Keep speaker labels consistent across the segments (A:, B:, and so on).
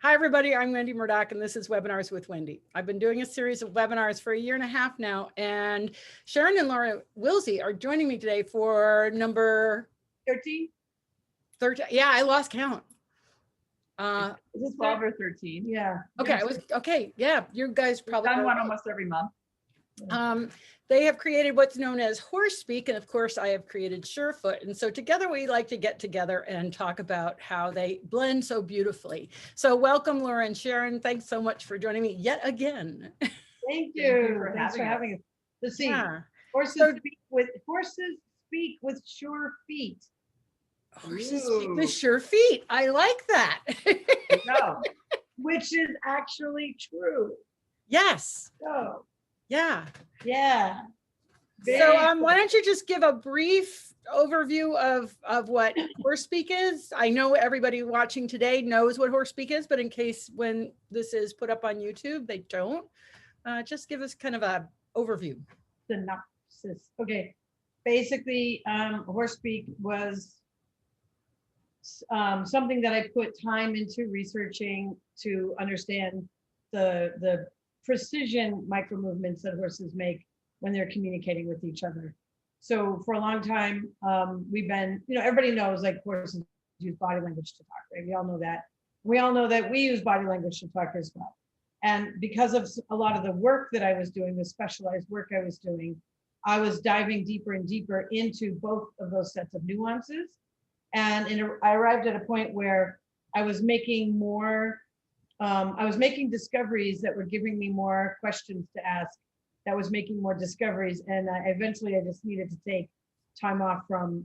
A: Hi, everybody. I'm Wendy Murdoch, and this is Webinars with Wendy. I've been doing a series of webinars for 1.5 years now, and Sharon and Laura Wilsie are joining me today for number
B: 13.
A: 13. Yeah, I lost count.
B: Is this 12 or 13? Yeah.
A: Okay, okay. Yeah, you guys probably
B: done one almost every month.
A: They have created what's known as horse speak, and of course I have created Surefoot, and so together we like to get together and talk about how they blend so beautifully. So welcome, Laura and Sharon. Thanks so much for joining me yet again.
B: Thank you. Thanks for having us. Let's see.
A: Yeah.
B: Horses speak with sure feet.
A: Horses speak with sure feet. I like that.
B: No, which is actually true.
A: Yes.
B: Oh.
A: Yeah.
B: Yeah.
A: So why don't you just give a brief overview of what horse speak is? I know everybody watching today knows what horse speak is, but in case when this is put up on YouTube, they don't, just give us kind of a overview.
B: Synopsis. Okay. Basically, horse speak was something that I put time into researching to understand the precision micro movements that horses make when they're communicating with each other. So for a long time, we've been, everybody knows like horses use body language to talk, right? We all know that. We all know that we use body language to talk as well. And because of a lot of the work that I was doing, the specialized work I was doing, I was diving deeper and deeper into both of those sets of nuances. And I arrived at a point where I was making discoveries that were giving me more questions to ask, that was making more discoveries. And eventually I just needed to take time off from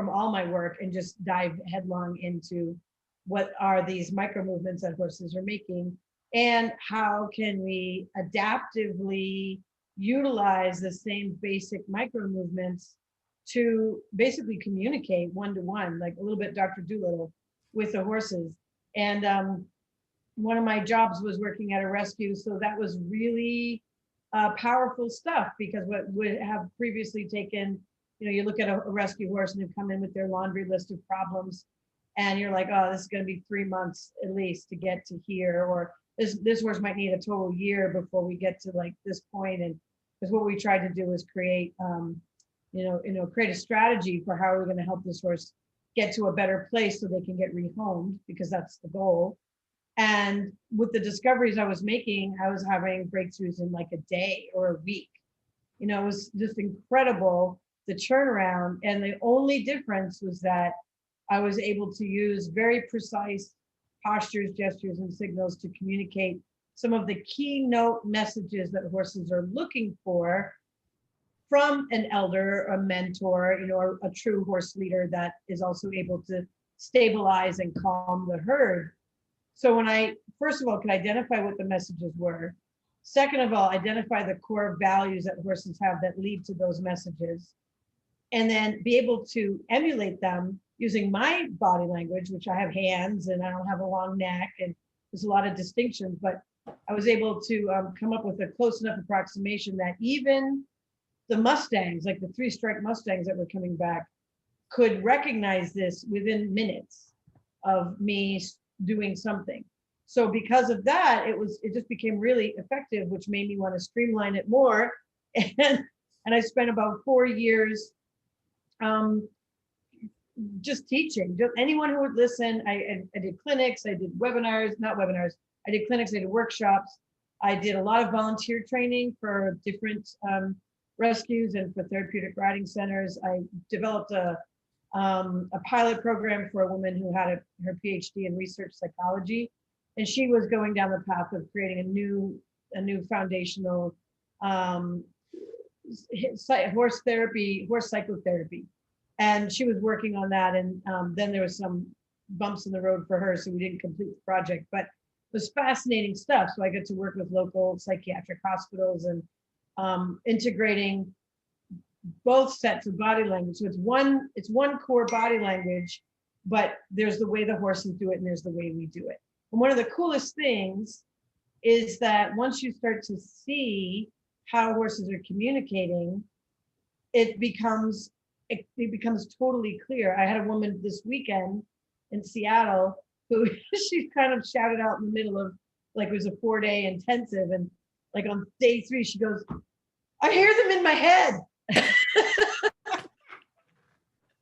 B: all my work and just dive headlong into what are these micro movements that horses are making and how can we adaptively utilize the same basic micro movements to basically communicate one-to-one, like a little bit Dr. Dolittle with the horses. And one of my jobs was working at a rescue. So that was really powerful stuff because what would have previously taken, you look at a rescue horse and they've come in with their laundry list of problems and you're like, oh, this is going to be 3 months at least to get to here, or this horse might need a total year before we get to like this point. And because what we tried to do is create, create a strategy for how we're going to help this horse get to a better place so they can get rehomed, because that's the goal. And with the discoveries I was making, I was having breakthroughs in like a day or a week. It was just incredible, the turnaround. And the only difference was that I was able to use very precise postures, gestures, and signals to communicate some of the keynote messages that horses are looking for from an elder, a mentor, or a true horse leader that is also able to stabilize and calm the herd. So when I, first of all, could identify what the messages were, second of all, identify the core values that horses have that lead to those messages, and then be able to emulate them using my body language, which I have hands and I don't have a long neck, and there's a lot of distinctions, but I was able to come up with a close enough approximation that even the Mustangs, like the 3-strike Mustangs that were coming back, could recognize this within minutes of me doing something. So because of that, it just became really effective, which made me want to streamline it more. And I spent about 4 years just teaching. Just anyone who would listen. I did clinics, I did webinars, not webinars. I did clinics, I did workshops. I did a lot of volunteer training for different rescues and for therapeutic riding centers. I developed a pilot program for a woman who had her PhD in research psychology, and she was going down the path of creating a new foundational horse psychotherapy, and she was working on that. And then there was some bumps in the road for her, so we didn't complete the project. But it was fascinating stuff. So I got to work with local psychiatric hospitals and integrating both sets of body language. So it's one core body language, but there's the way the horses do it and there's the way we do it. And one of the coolest things is that once you start to see how horses are communicating, it becomes totally clear. I had a woman this weekend in Seattle who she kind of shouted out in the middle of, like, it was a 4-day intensive, and like on day 3 she goes, I hear them in my head.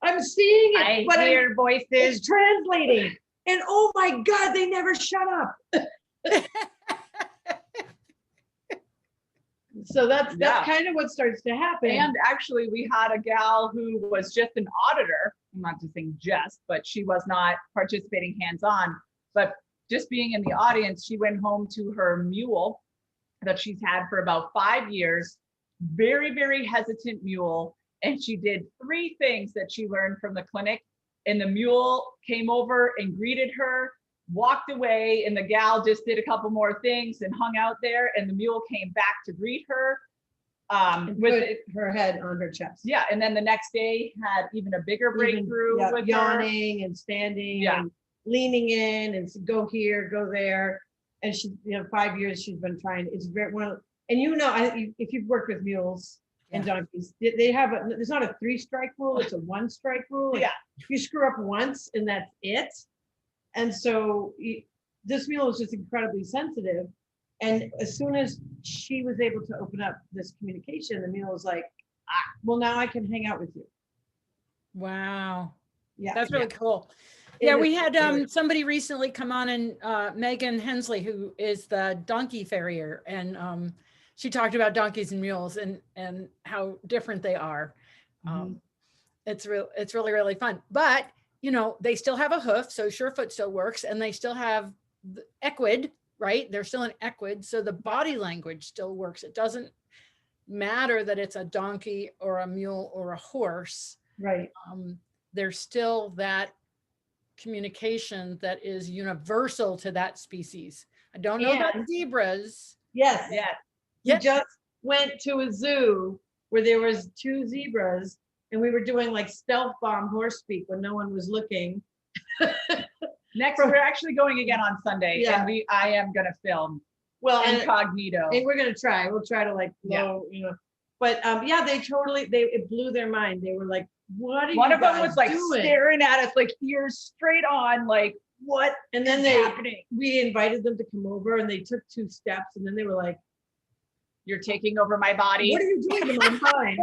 B: I'm seeing it, but I hear voices. It's translating, and oh my God, they never shut up. So that's kind of what starts to happen.
C: And actually, we had a gal who was just an auditor. I'm not just saying just, but she was not participating hands-on. But just being in the audience, she went home to her mule that she's had for about 5 years. Very, very hesitant mule. And she did 3 things that she learned from the clinic. And the mule came over and greeted her, walked away, and the gal just did a couple more things and hung out there, and the mule came back to greet her
B: with her head on her chest.
C: Yeah, and then the next day had even a bigger breakthrough, with
B: yawning
C: her.
B: And standing and leaning in and go here, go there. And she, 5 years she's been trying. It's very well, and if you've worked with mules and donkeys, they have there's not a 3-strike rule, it's a 1-strike rule. Like, you screw up once and that's it. And so this mule is just incredibly sensitive. And as soon as she was able to open up this communication, the mule was like, well, now I can hang out with you.
A: Wow.
B: Yeah.
A: That's really cool. Yeah, we had somebody recently come on, and Megan Hensley, who is the donkey farrier, and she talked about donkeys and mules and how different they are. It's really, really fun. But they still have a hoof, so surefoot still works, and they still have the equid, right? They're still an equid, so the body language still works. It doesn't matter that it's a donkey or a mule or a horse.
B: Right.
A: There's still that communication that is universal to that species. I don't know about zebras.
B: Yes. We just went to a zoo where there was 2 zebras. And we were doing like stealth bomb horse speak when no one was looking.
C: Next, we're actually going again on Sunday, and I am gonna film incognito.
B: And we're gonna try. We'll try to blow, But it blew their mind. They were like, "What are you guys doing?" One of them was like
C: staring at us, like ears straight on, like, "What?"
B: And then we invited them to come over, and they took 2 steps, and then they were like,
C: "You're taking over my body.
B: What are you doing in my mind?"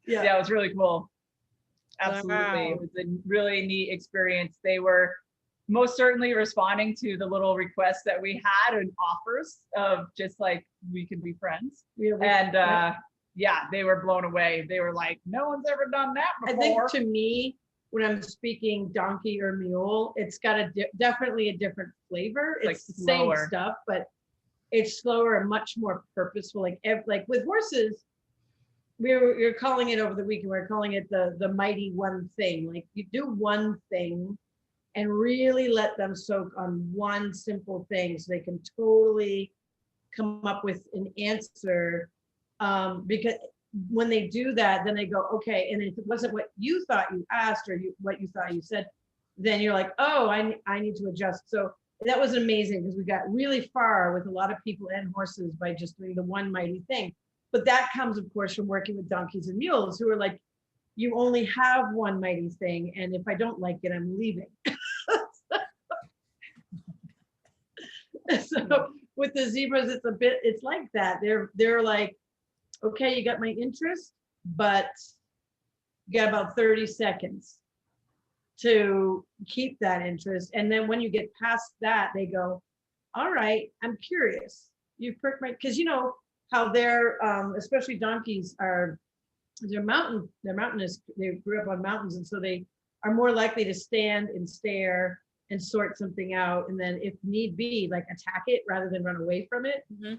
C: Yeah, it was really cool. Absolutely.
A: Wow.
C: It was a really neat experience. They were most certainly responding to the little requests that we had and offers of just like, we could be friends. And they were blown away. They were like, no one's ever done that before.
B: I think to me, when I'm speaking donkey or mule, it's got definitely a different flavor. It's like the same stuff, but it's slower and much more purposeful. Like with horses, we were calling it over the weekend. We were calling it the mighty one thing. Like, you do one thing and really let them soak on one simple thing, so they can totally come up with an answer. Because when they do that, then they go, okay. And if it wasn't what you thought you asked or what you thought you said, then you're like, oh, I need to adjust. So that was amazing, because we got really far with a lot of people and horses by just doing the one mighty thing. But that comes, of course, from working with donkeys and mules, who are like, you only have one mighty thing, and if I don't like it, I'm leaving. So with the zebras, it's like that. They're like, okay, you got my interest, but you got about 30 seconds to keep that interest. And then when you get past that, they go, all right, I'm curious. You pricked my, because how they're, especially donkeys they're mountainous. They grew up on mountains. And so they are more likely to stand and stare and sort something out. And then if need be, like, attack it rather than run away from it. Mm-hmm.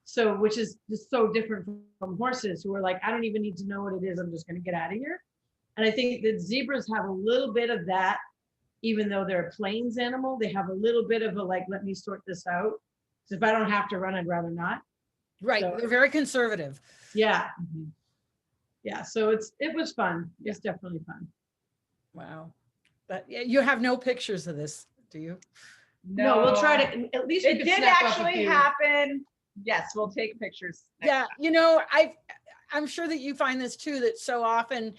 B: So, which is just so different from horses, who are like, I don't even need to know what it is. I'm just going to get out of here. And I think that zebras have a little bit of that, even though they're a plains animal, they have a little bit of a, like, let me sort this out. So if I don't have to run, I'd rather not.
A: Right. So, they're very conservative.
B: Yeah. Mm-hmm. Yeah. So it was fun. It's definitely fun.
A: Wow. But you have no pictures of this, do you?
B: No, we'll try to, at least
C: it did actually happen. Yes, we'll take pictures.
A: Yeah. I'm sure that you find this too, that so often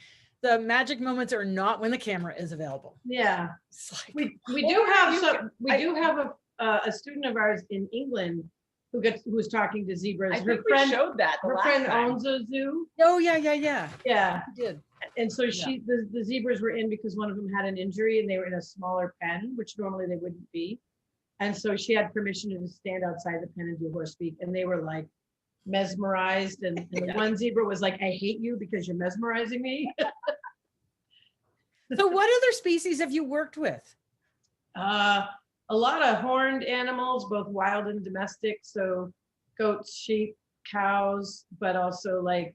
A: the magic moments are not when the camera is available.
B: Yeah.
A: It's like,
B: We do have some, we do have a student of ours in England who was talking to zebras.
C: I think we showed that the
B: Her
C: last
B: friend
C: time.
B: owns a zoo.
A: oh yeah, yeah, yeah.
B: Yeah.
A: I did.
B: And so the zebras were in because one of them had an injury and they were in a smaller pen, which normally they wouldn't be. And so she had permission to just stand outside the pen and do horse speak. And they were like mesmerized. And the one zebra was like, I hate you because you're mesmerizing me.
A: So what other species have you worked with?
B: A lot of horned animals, both wild and domestic. So goats, sheep, cows, but also like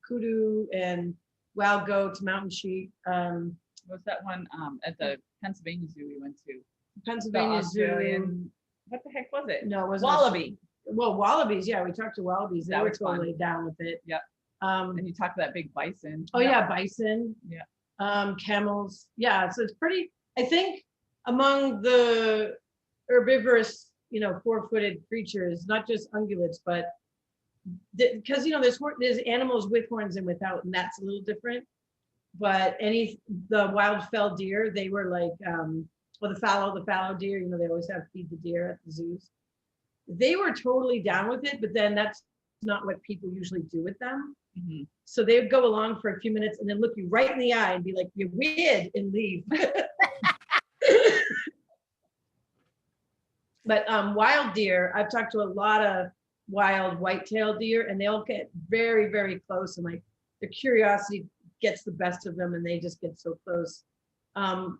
B: kudu and wild goats, mountain sheep.
C: What's that one at the Pennsylvania Zoo we went to?
B: Pennsylvania Zoo.
C: What the heck was it?
B: No, it wasn't.
C: Wallaby.
B: Well, wallabies, yeah, we talked to wallabies. They
C: That
B: were
C: was fun.
B: totally down with it.
C: Yep. And you talked to that big bison.
B: Oh yeah, bison.
C: Yeah.
B: Camels. Yeah, so it's pretty, I think among the herbivorous, four-footed creatures, not just ungulates, but because there's animals with horns and without, and that's a little different. But the wild fell deer, they were like, well, the fallow deer, they always have feed the deer at the zoos. They were totally down with it, but then that's not what people usually do with them.
C: Mm-hmm.
B: So they would go along for a few minutes and then look you right in the eye and be like, you're weird, and leave. But wild deer, I've talked to a lot of wild white-tailed deer, and they'll get very, very close, and like their curiosity gets the best of them and they just get so close.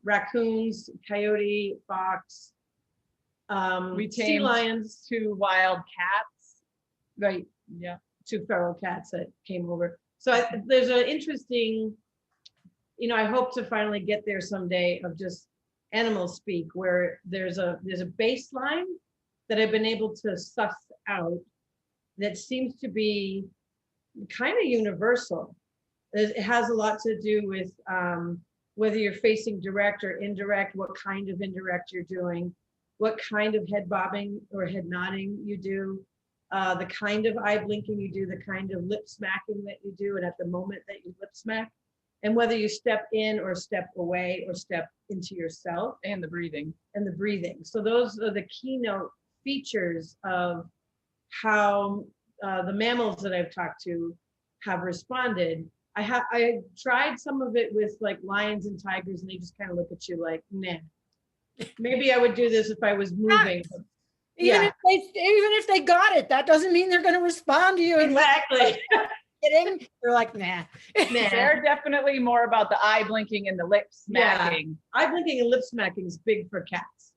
B: Raccoons, coyote, fox,
C: We
B: sea
C: tamed
B: lions,
C: 2 wild cats.
B: right?
C: Yeah.
B: 2 feral cats that came over. So there's an interesting, I hope to finally get there someday of just animal speak, where there's a baseline that I've been able to suss out that seems to be kind of universal. It has a lot to do with whether you're facing direct or indirect, what kind of indirect you're doing, what kind of head bobbing or head nodding you do, the kind of eye blinking you do, the kind of lip smacking that you do, and at the moment that you lip smack, and whether you step in or step away or step into yourself.
C: And the breathing.
B: So those are the keynote features of how the mammals that I've talked to have responded. I tried some of it with like lions and tigers, and they just kind of look at you like, nah. Maybe I would do this if I was moving.
A: Even if they got it, that doesn't mean they're going to respond to you.
B: Exactly.
A: Kidding? They're like, nah.
C: They're definitely more about the eye blinking and the lip smacking.
B: Eye blinking and lip smacking is big for cats.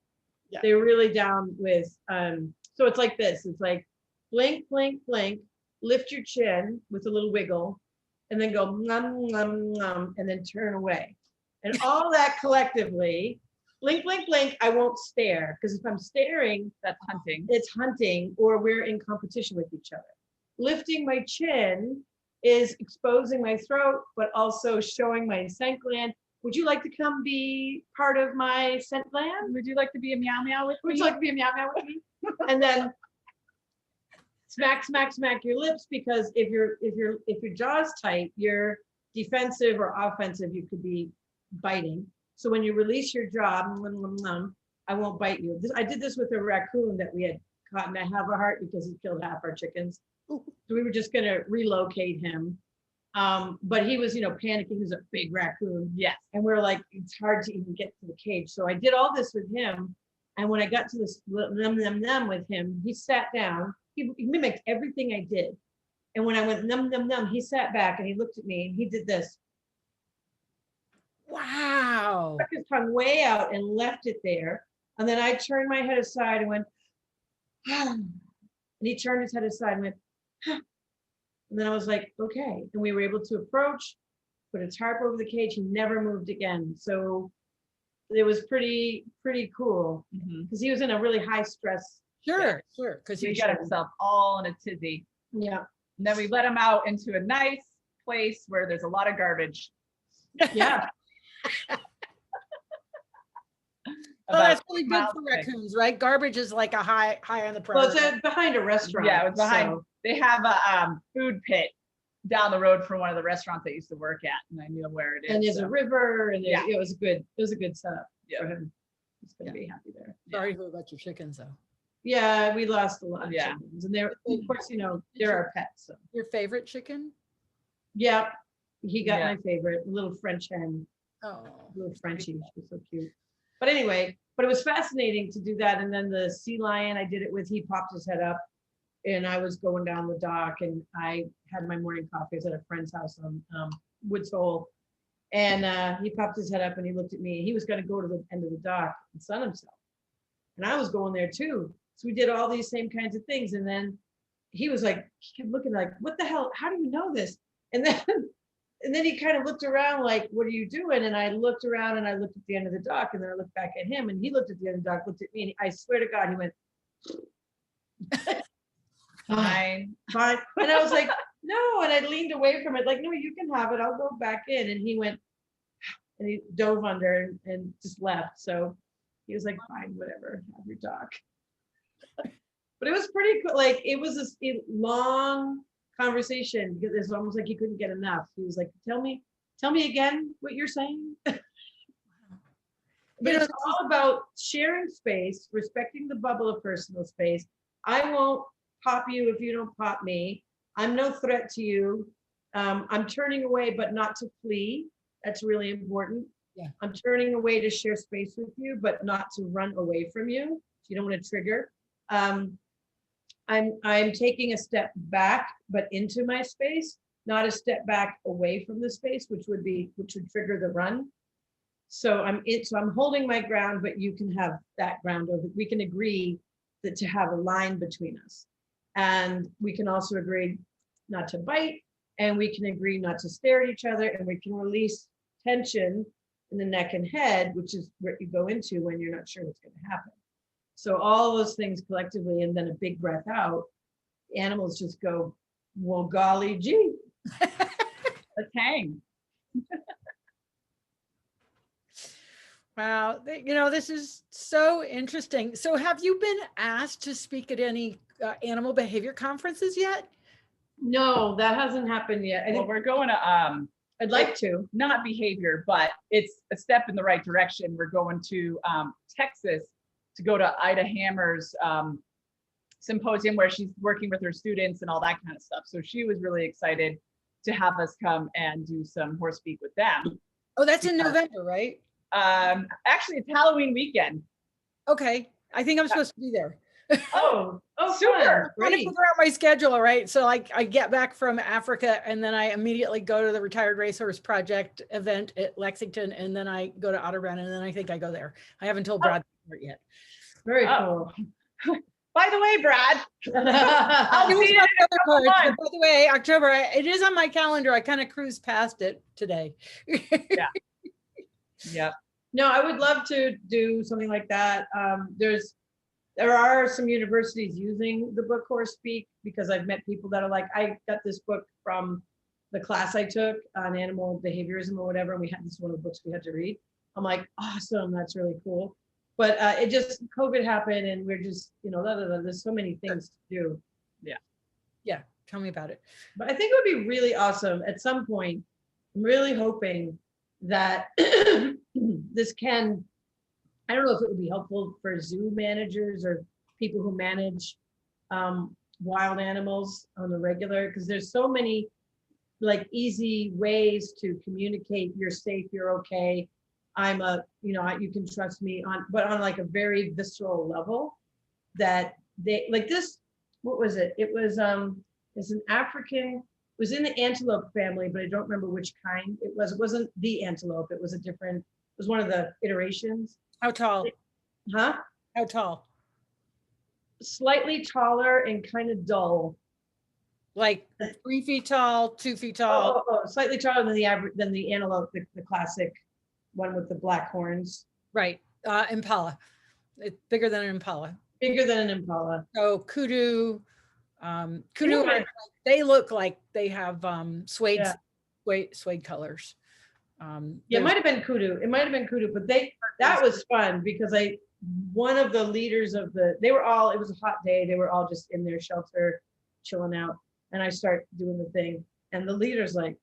A: Yeah.
B: They're really down with, so it's like this. It's like blink, blink, blink, lift your chin with a little wiggle, and then go nom, nom, nom, and then turn away. And all that collectively, blink, blink, blink, I won't stare. Because if I'm staring,
C: That's hunting.
B: it's hunting, or we're in competition with each other. Lifting my chin is exposing my throat, but also showing my scent gland. Would you like to come be part of my scent gland?
C: Would you like to be a meow meow with
B: Would
C: me?
B: you like to be a meow meow with me? And then smack, smack, smack your lips, because if your jaw's tight, you're defensive or offensive. You could be biting. So when you release your jaw, I won't bite you. I did this with a raccoon that we had caught, and I have a heart because he killed half our chickens. So we were just going to relocate him. But he was, panicking. He was a big raccoon.
C: Yes.
B: And we're like, it's hard to even get to the cage. So I did all this with him. And when I got to this num num num with him, he sat down. He mimicked everything I did. And when I went num num num, he sat back and he looked at me and he did this.
A: Wow.
B: Stuck his tongue way out and left it there. And then I turned my head aside and went, and he turned his head aside and went, and then I was like, okay. And we were able to approach, put a tarp over the cage. He never moved again. So it was pretty cool, because he was in a really high stress.
A: Sure. Because
C: He got himself all in a tizzy.
B: Yeah.
C: And then we let him out into a nice place where there's a lot of garbage.
B: Yeah.
A: Well, that's really good
C: miles
A: for
C: away.
A: raccoons, right? Garbage is like a high on the
B: Well,
A: priority.
B: it's behind a restaurant.
C: Yeah, it was behind.
B: so-
C: They have a food pit down the road from one of the restaurants I used to work at, and I knew where it is.
B: And there's a river, and
C: Yeah.
B: it was a good setup
C: Yeah.
B: for him. He's gonna be happy there.
A: Sorry to hear about your chickens though.
B: Yeah, we lost a lot of
C: Yeah.
B: chickens, and they're, of course, they're our pets. So
A: Your favorite chicken?
B: yeah, he got
C: Yeah.
B: my favorite, a little French hen,
A: Oh,
B: little Frenchie. She was so cute. But anyway, but it was fascinating to do that. And then the sea lion I did it with, he popped his head up, and I was going down the dock, and I had my morning coffee. I was at a friend's house on Woods Hole, and he popped his head up and he looked at me. He was going to go to the end of the dock and sun himself, and I was going there too. So we did all these same kinds of things, and then he was like, he kept looking like, what the hell? How do you know this? And then he kind of looked around like, what are you doing? And I looked around and I looked at the end of the dock, and then I looked back at him, and he looked at the end of the dock, looked at me, and I swear to God, he went,
C: Fine.
B: fine. And I was like, no. And I leaned away from it, like, no, you can have it. I'll go back in. And he went, and he dove under and just left. So he was like, fine, whatever, have your dock. But it was pretty cool. Like, it was a long conversation, because it's almost like he couldn't get enough. He was like, tell me again what you're saying. But it's all about sharing space, respecting the bubble of personal space. I won't pop you if you don't pop me. I'm no threat to you. I'm turning away, but not to flee. That's really important.
A: Yeah.
B: I'm turning away to share space with you, but not to run away from you. You don't want to trigger. I'm taking a step back, but into my space, not a step back away from the space, which would trigger the run. So I'm holding my ground, but you can have that ground over. We can agree that to have a line between us, and we can also agree not to bite, and we can agree not to stare at each other, and we can release tension in the neck and head, which is what you go into when you're not sure what's going to happen. So all those things collectively, and then a big breath out, animals just go, well, golly gee.
C: Let's hang.
A: wow. This is so interesting. So have you been asked to speak at any animal behavior conferences yet?
B: No, that hasn't happened yet. I
C: Well,
B: think
C: we're going to
B: I'd like to.
C: not behavior, but it's a step in the right direction. We're going to Texas to go to Ida Hammer's symposium, where she's working with her students and all that kind of stuff. So she was really excited to have us come and do some horse speak with them.
A: Oh, that's in November, right?
C: Actually, it's Halloween weekend.
A: Okay. I think I'm supposed to be there.
B: Oh,
C: Super.
B: fun.
A: Trying to
B: Great.
A: figure out my schedule, right? So like I get back from Africa, and then I immediately go to the Retired Racehorse Project event at Lexington, and then I go to Otterburn, and then I think I go there. I haven't told Brad yet.
B: Very
C: Oh.
B: cool.
C: By the way, Brad,
B: I'll
A: It was
C: see
A: my
C: you in a
A: other
C: couple
A: part, but
C: months.
A: by the way, October, it is on my calendar. I kind of cruised past it today.
C: Yep.
B: No, I would love to do something like that. There are some universities using the book Horse Speak, because I've met people that are like, I got this book from the class I took on animal behaviorism or whatever, and this is one of the books we had to read. I'm like, awesome, that's really cool. But it just, COVID happened, and we're just, there's so many things to do.
A: Yeah, tell me about it.
B: But I think it would be really awesome at some point. I'm really hoping that this can, I don't know if it would be helpful for zoo managers or people who manage wild animals on the regular, because there's so many like easy ways to communicate, you're safe, you're okay. You can trust me but on like a very visceral level, that they like this, what was it? It was it's an African, it was in the antelope family, but I don't remember which kind it was. It wasn't the antelope, it was one of the iterations.
A: How tall?
B: Huh?
A: How tall?
B: Slightly taller and kind of dull.
A: Like 3 feet tall, 2 feet tall?
B: Slightly taller than the average, than the antelope, the classic one with the black horns.
A: Right. Impala. It's bigger than an impala.
B: Bigger than an impala.
A: So kudu, they look like they have suede colors.
B: It might have been kudu. But that was fun, because one of the leaders of it was a hot day. They were all just in their shelter, chilling out. And I start doing the thing. And the leader's like,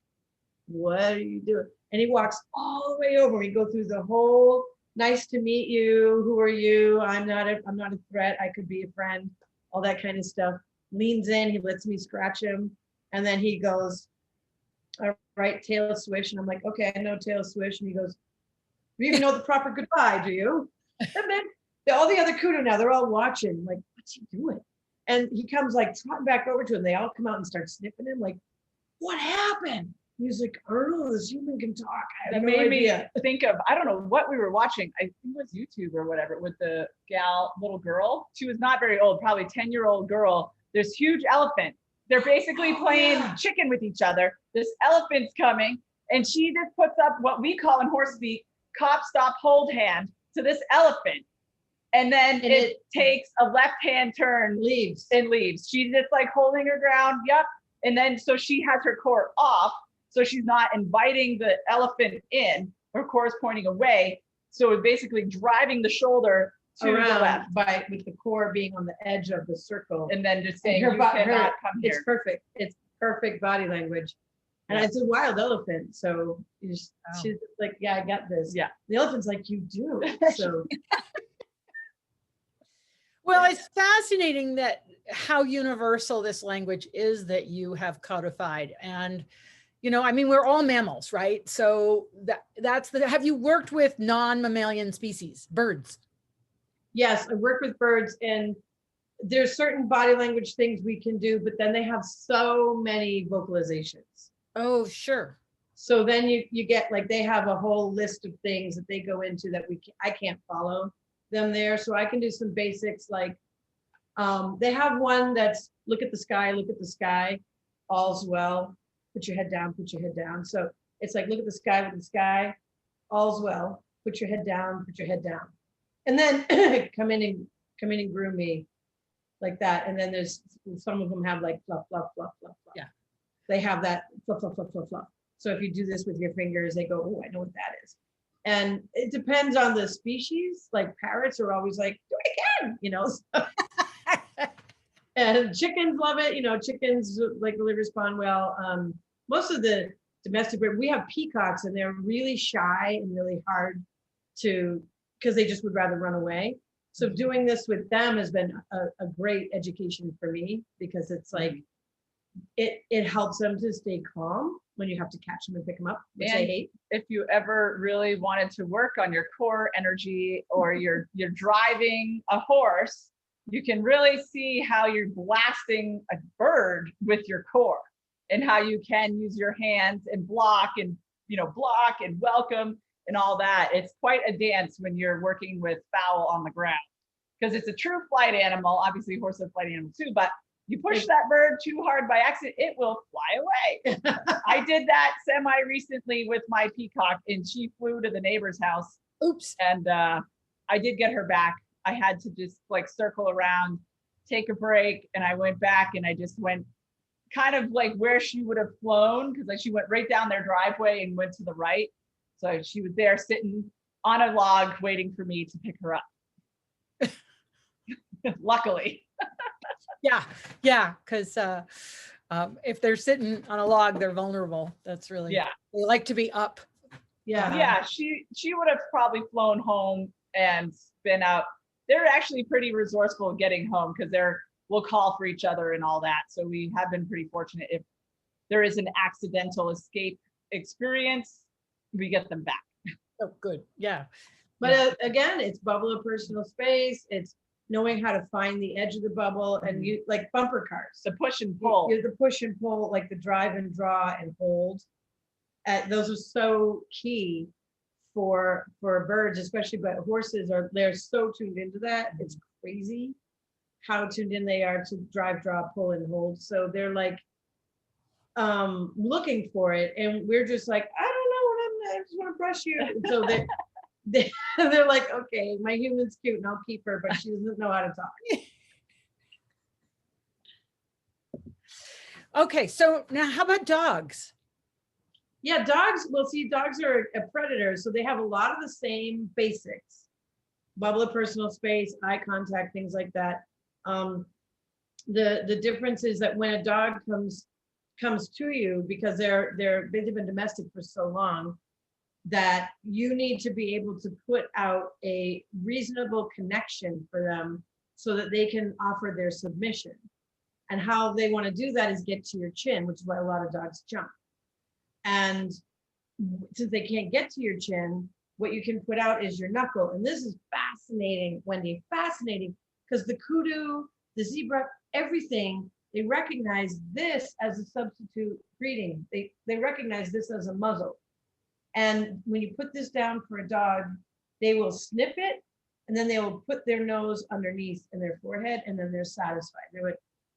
B: what are you doing? And he walks all the way over. We go through the whole, nice to meet you. Who are you? I'm not a threat. I could be a friend, all that kind of stuff. Leans in, he lets me scratch him. And then he goes, all right, tail swish. And I'm like, okay, I know tail swish. And he goes, you even know the proper goodbye, do you? And then all the other kudu now, they're all watching, like, what's he doing? And he comes like trotting back over to him. They all come out and start sniffing him, like, what happened? He was like, I don't know, this human can talk. I have
C: That
B: no
C: made
B: idea.
C: me think of, I don't know what we were watching. I think it was YouTube or whatever with the little girl. She was not very old, probably 10-year-old girl. There's huge elephant. They're basically playing chicken with each other. This elephant's coming, and she just puts up what we call in horse speak, cop, stop, hold hand to this elephant. And then it takes a left-hand turn, leaves. She's just like holding her ground. Yep. And then so she has her core off, so she's not inviting the elephant in. Her core is pointing away. So it's basically driving the shoulder to
B: Around
C: the left,
B: with the core being on the edge of the circle.
C: and then just saying,
B: her
C: you
B: bo-
C: cannot come
B: It's
C: here.
B: perfect. It's perfect body language. And
C: Yeah.
B: it's a wild elephant. So she's like, yeah, I got this.
C: Yeah.
B: The elephant's like, you do. So
A: Well, it's fascinating that how universal this language is that you have codified. And, you know, I mean, we're all mammals, right? So have you worked with non-mammalian species, birds?
B: yes, I work with birds, and there's certain body language things we can do, but then they have so many vocalizations.
A: Oh, sure.
B: So then you get like, they have a whole list of things that they go into that I can't follow them there. So I can do some basics like, they have one that's look at the sky, all's well, put your head down. So it's like, look at the sky, all's well, put your head down. And then come in and groom me like that. And then there's some of them have like fluff, fluff, fluff, fluff, fluff.
A: Yeah.
B: They have that fluff, fluff, fluff, fluff, fluff. So if you do this with your fingers, they go, oh, I know what that is. And it depends on the species. Like parrots are always like, do it again, you know. And chickens love it. You know, chickens like really respond well. Most of the domestic bird, we have peacocks, and they're really shy and really hard to, because they just would rather run away. So doing this with them has been a great education for me, because it's like, it helps them to stay calm when you have to catch them and pick them up, which I hate.
C: If you ever really wanted to work on your core energy, or you're driving a horse, you can really see how you're blasting a bird with your core, and how you can use your hands and block and welcome and all that. It's quite a dance when you're working with fowl on the ground, because it's a true flight animal. Obviously horses are flight animals too, but you push that bird too hard by accident, it will fly away. I did that recently with my peacock, and she flew to the neighbor's house.
A: Oops.
C: And I did get her back. I had to just like circle around, take a break, and I went back, and I just went kind of like where she would have flown, because like she went right down their driveway and went to the right. So she was there sitting on a log waiting for me to pick her up. Luckily.
A: Yeah, because if they're sitting on a log, they're vulnerable. That's really, they like to be up.
C: Yeah, she would have probably flown home and been out. They're actually pretty resourceful getting home, because we'll call for each other and all that. So we have been pretty fortunate. If there is an accidental escape experience, we get them back.
A: Oh, good. Yeah.
B: But again, it's bubble of personal space. It's knowing how to find the edge of the bubble, and you like bumper cars.
C: The push and pull.
B: The push and pull, like the drive and draw and hold. Those are so key for birds, especially, but horses they're so tuned into that. It's crazy how tuned in they are to drive, draw, pull, and hold. So they're like looking for it, and we're just like, I don't know I just want to brush you. And so they're like, okay, my human's cute and I'll keep her, but she doesn't know how to talk.
A: Okay, so now how about dogs?
B: Yeah, dogs, well, see, dogs are a predator, so they have a lot of the same basics. Bubble of personal space, eye contact, things like that. The difference is that when a dog comes comes to you because they've been domestic for so long that you need to be able to put out a reasonable connection for them so that they can offer their submission. And how they want to do that is get to your chin, which is why a lot of dogs jump. And since they can't get to your chin, what you can put out is your knuckle. And this is fascinating, Wendy, fascinating, because the kudu, the zebra, everything, they recognize this as a substitute greeting. They recognize this as a muzzle. And when you put this down for a dog, they will sniff it, and then they will put their nose underneath in their forehead, and then they're satisfied. They would,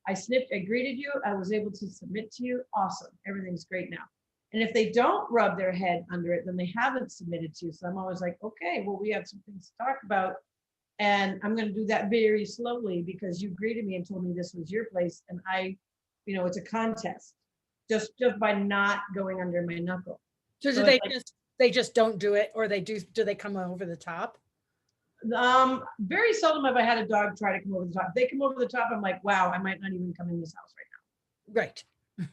B: I sniffed, I greeted you, I was able to submit to you, awesome, everything's great now. And if they don't rub their head under it, then they haven't submitted to you. So I'm always like, okay, well, we have some things to talk about. And I'm going to do that very slowly because you greeted me and told me this was your place. And I, it's a contest just by not going under my knuckle.
A: So do they just don't do it, or do they come over the top?
B: Very seldom have I had a dog try to come over the top. If they come over the top, I'm like, wow, I might not even come in this house right now.
A: Right.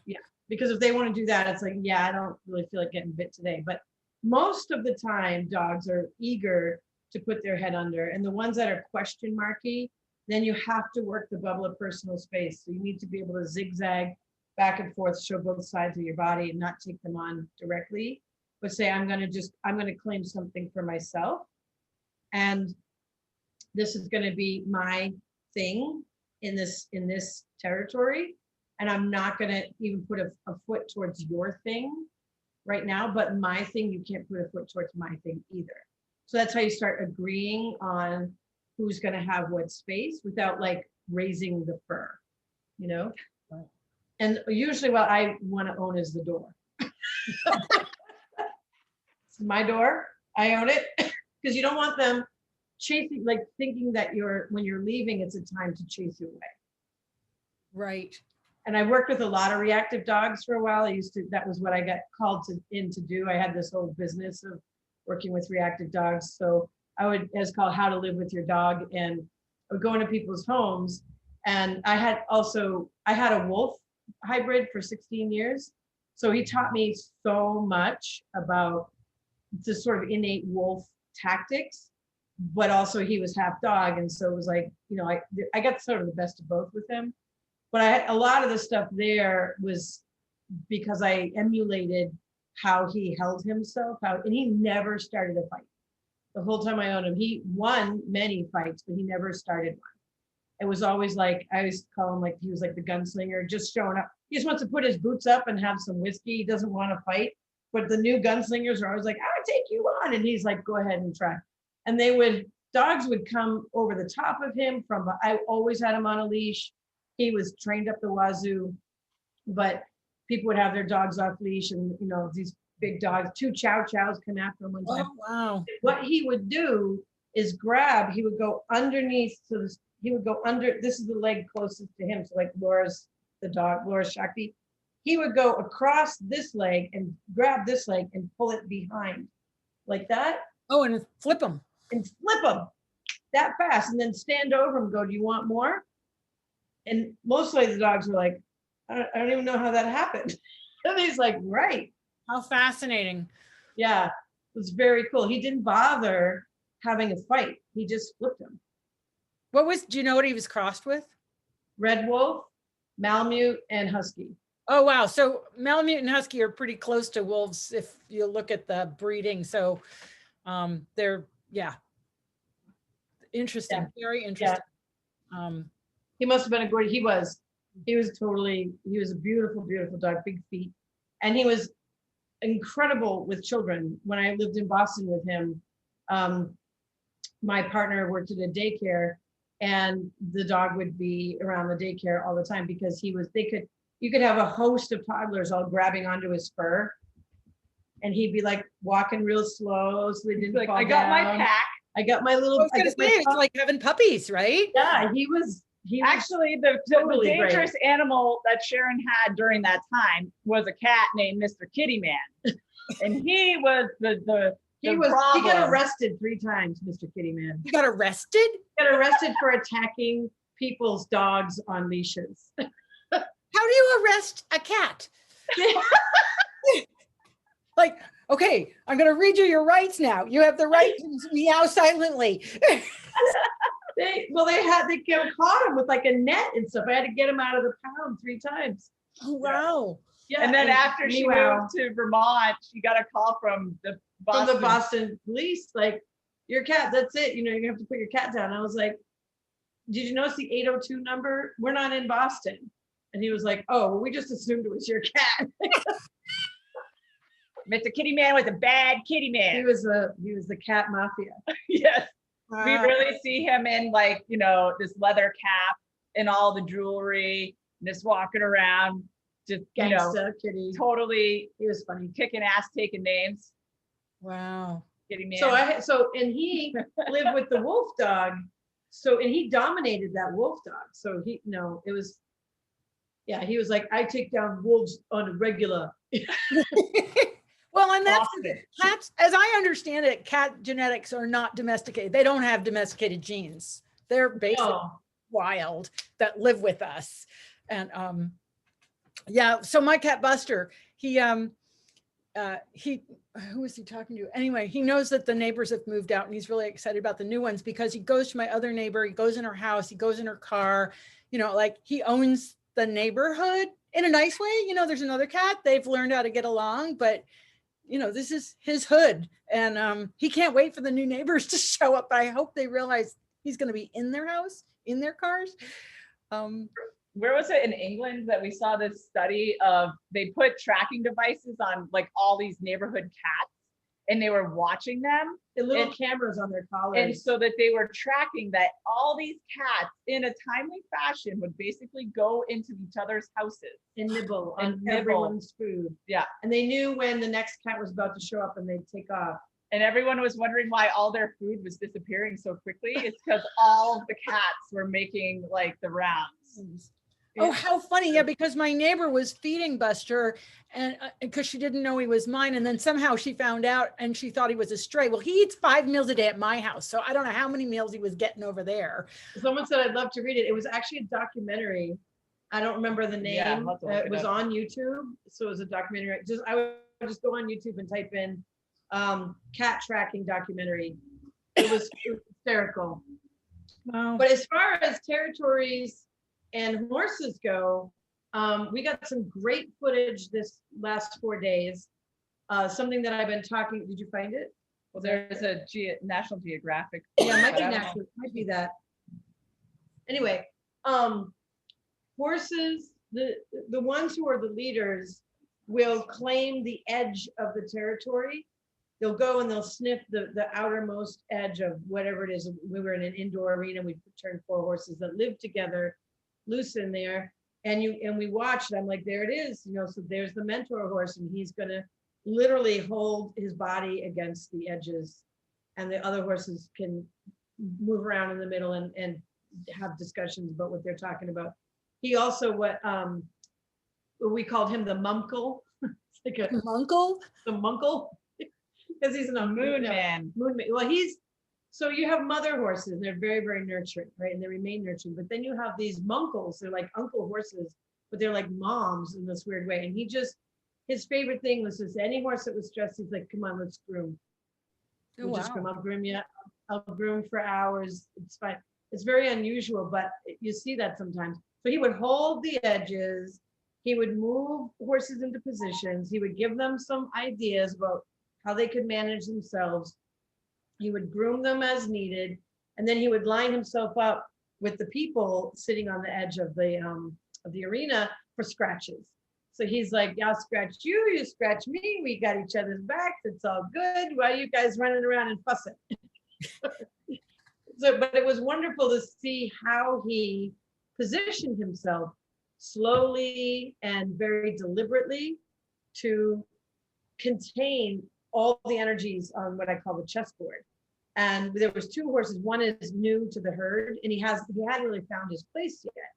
B: Yeah. Because if they want to do that, it's like, yeah, I don't really feel like getting bit today. But most of the time, dogs are eager to put their head under. And the ones that are question marky, then you have to work the bubble of personal space. So you need to be able to zigzag back and forth, show both sides of your body and not take them on directly, but say, I'm going to claim something for myself. And this is going to be my thing in this territory. And I'm not going to even put a foot towards your thing right now, but my thing, you can't put a foot towards my thing either. So that's how you start agreeing on who's going to have what space without like raising the fur, Right. And usually what I want to own is the door. It's my door. I own it because you don't want them chasing, like thinking that when you're leaving, it's a time to chase you away.
A: Right.
B: And I worked with a lot of reactive dogs for a while. That was what I got called in to do. I had this whole business of working with reactive dogs. So it's called How to Live with Your Dog. And I would go into people's homes. And I had a wolf hybrid for 16 years. So he taught me so much about this sort of innate wolf tactics, but also he was half dog. And so it was like, I got sort of the best of both with him. But a lot of the stuff there was because I emulated how he held himself out, and he never started a fight. The whole time I owned him, he won many fights, but he never started one. It was always like, I always call him like, he was like the gunslinger, just showing up. He just wants to put his boots up and have some whiskey. He doesn't want to fight. But the new gunslingers are always like, I'll take you on. And he's like, go ahead and try. And dogs would come over the top of him I always had him on a leash. He was trained up the wazoo, but people would have their dogs off leash, and these big dogs, 2 chow chows come after him one time.
A: Oh, wow.
B: What he would do is he would go underneath, he would go under, this is the leg closest to him, so like Laura's Shakti. He would go across this leg and grab this leg and pull it behind like that.
A: Oh, and flip them.
B: And flip them that fast, and then stand over him and go, do you want more? And mostly the dogs were like, I don't even know how that happened. And he's like, right.
A: How fascinating.
B: Yeah, it was very cool. He didn't bother having a fight. He just flipped him.
A: Do you know what he was crossed with?
B: Red wolf, Malamute, and husky.
A: Oh, wow. So Malamute and husky are pretty close to wolves if you look at the breeding. So they're, interesting. Yeah. Very interesting.
B: Yeah. He must have been a good, he was a beautiful, beautiful dog, big feet. And he was incredible with children. When I lived in Boston with him, my partner worked at a daycare, and the dog would be around the daycare all the time because you could have a host of toddlers all grabbing onto his fur, and he'd be like walking real slow so they didn't fall down.
C: I got my pack.
B: I got my little.
A: I was gonna say, it's like having puppies, right?
B: Yeah, he was
C: actually the dangerous animal that Sharon had during that time was a cat named Mr. Kitty Man, and he was he got arrested 3 times, Mr. Kitty Man.
A: He got arrested?
B: Got arrested for attacking people's dogs on leashes.
A: How how do you arrest a cat? Like, okay, I'm going to read you your rights now. You have the right to meow silently.
B: They caught him with like a net and stuff. I had to get him out of the pound 3 times.
A: Oh, wow.
B: Yeah.
C: And then after she moved to Vermont, she got a call from the
B: Boston police, like, your cat, that's it. You know, you have to put your cat down. I was like, did you notice the 802 number? We're not in Boston. And he was like, oh, well, we just assumed it was your cat.
C: Mr. Kitty Man was a bad kitty man.
B: He was the cat mafia.
C: Yes.
A: Wow.
C: We really see him in, like, you know, this leather cap and all the jewelry, and just walking around, just, you know,
B: kitty.
C: totally,
B: He was funny.
C: kicking ass, taking names.
A: Wow.
C: Kitty Man.
B: And he lived with the wolf dog. So, and he dominated that wolf dog. So he was like, I take down wolves on a regular.
A: Well, and that's
C: Awesome.
A: cats, as I understand it, cat genetics are not domesticated. They don't have domesticated genes. They're basically wild that live with us. And yeah, so my cat Buster, who was he talking to? Anyway, he knows that the neighbors have moved out and he's really excited about the new ones because he goes to my other neighbor, he goes in her house, he goes in her car, you know, like he owns the neighborhood in a nice way. You know, there's another cat, they've learned how to get along, but you know, this is his hood, and he can't wait for the new neighbors to show up. But I hope they realize he's going to be in their house, in their cars.
C: Where was it in England that we saw this study of, they put tracking devices on like all these neighborhood cats, and they were watching them,
B: The little cameras on their collars.
C: and so that they were tracking that all these cats in a timely fashion would basically go into each other's houses
B: and nibble
C: and
B: on
C: nibble.
B: everyone's food.
C: Yeah.
B: And they knew when the next cat was about to show up and they'd take off.
C: And everyone was wondering why all their food was disappearing so quickly. It's because all of the cats were making like the rounds.
A: Oh, how funny. Yeah, because my neighbor was feeding Buster and because she didn't know he was mine. And then somehow she found out and she thought he was a stray. Well, he eats 5 meals a day at my house. So I don't know how many meals he was getting over there.
B: Someone said I'd love to read it. It was actually a documentary. I don't remember the name.
C: Yeah, I'll have to look
B: It
C: it
B: was
C: up.
B: on YouTube. So it was a documentary. I would just go on YouTube and type in cat tracking documentary. It was hysterical.
A: Wow.
B: But as far as territories and horses go, we got some great footage this last 4 days. Something that I've been talking, did you find it?
C: Well, there's a National Geographic.
B: Yeah, it might be
C: but I don't know.
B: national, it might be that. Anyway, horses, the ones who are the leaders will claim the edge of the territory. They'll go and they'll sniff the outermost edge of whatever it is. We were in an indoor arena, we turned 4 horses that live together, loose in there, and we watched. I'm like, there it is, you know. So there's the mentor horse, and he's gonna literally hold his body against the edges, and the other horses can move around in the middle and have discussions about what they're talking about. He also we called him the munkle. It's like a
A: Uncle?
B: the munkle, because he's a
C: Moon Man.
B: Moon man. Well, so you have mother horses, and they're very, very nurturing, right? And they remain nurturing. But then you have these munkles, they're like uncle horses, but they're like moms in this weird way. And his favorite thing was just any horse that was stressed, he's like, come on, let's groom.
A: Oh,
B: We'll just
A: wow.
B: groom. I'll groom you. I'll groom for hours. It's fine. It's very unusual, but you see that sometimes. So he would hold the edges. He would move horses into positions. He would give them some ideas about how they could manage themselves. He would groom them as needed, and then he would line himself up with the people sitting on the edge of the arena for scratches. So he's like, I'll scratch you, you scratch me, we got each other's backs, it's all good. Why are you guys running around and fussing? But it was wonderful to see how he positioned himself slowly and very deliberately to contain all the energies on what I call the chessboard. And there was 2 horses. One is new to the herd, and he hadn't really found his place yet.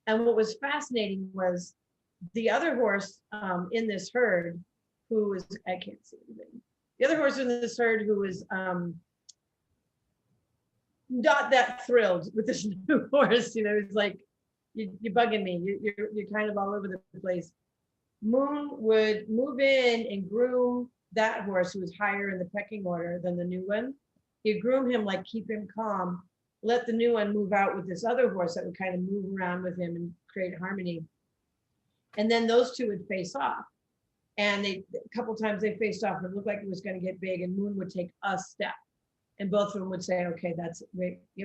B: And what was fascinating was the other horse in this herd, who was, I can't see anything. The other horse in this herd who was not that thrilled with this new horse, you know, he's like, you're bugging me. You're kind of all over the place. Moon would move in and groom that horse who was higher in the pecking order than the new one. He'd groom him, like keep him calm, let the new one move out with this other horse that would kind of move around with him and create harmony. And then those two would face off. And a couple times they faced off, it looked like it was going to get big, and Moon would take a step. And both of them would say, okay,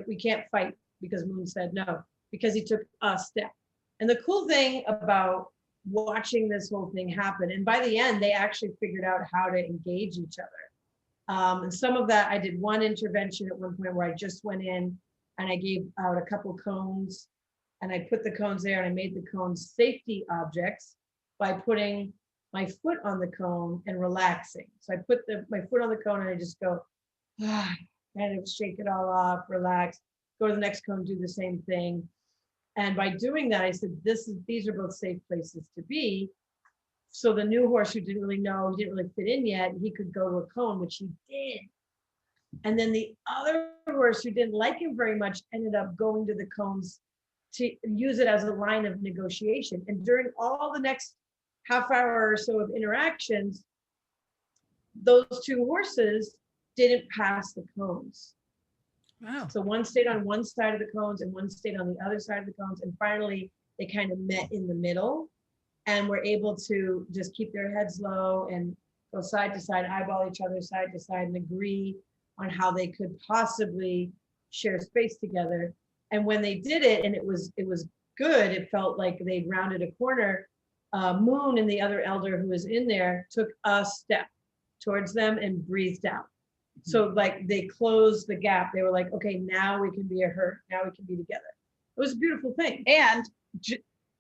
B: we can't fight, because Moon said no, because he took a step. And the cool thing about watching this whole thing happen, and by the end, they actually figured out how to engage each other. And some of that, I did one intervention at one point where I just went in and I gave out a couple cones, and I put the cones there, and I made the cones safety objects by putting my foot on the cone and relaxing. So I put my foot on the cone and I just go, kind of shake it all off, relax, go to the next cone, do the same thing. And by doing that, I said, these are both safe places to be. So the new horse who didn't really know, he didn't really fit in yet, he could go to a cone, which he did. And then the other horse who didn't like him very much ended up going to the cones to use it as a line of negotiation. And during all the next half hour or so of interactions, those two horses didn't pass the cones.
A: Wow.
B: So one stayed on one side of the cones and one stayed on the other side of the cones. And finally, they kind of met in the middle and were able to just keep their heads low and go side to side, eyeball each other side to side, and agree on how they could possibly share space together. And when they did it, and it was good, it felt like they'd rounded a corner. Moon and the other elder who was in there took a step towards them and breathed out. So like they closed the gap. They were like, okay, now we can be a herd. Now we can be together. It was a beautiful thing.
C: And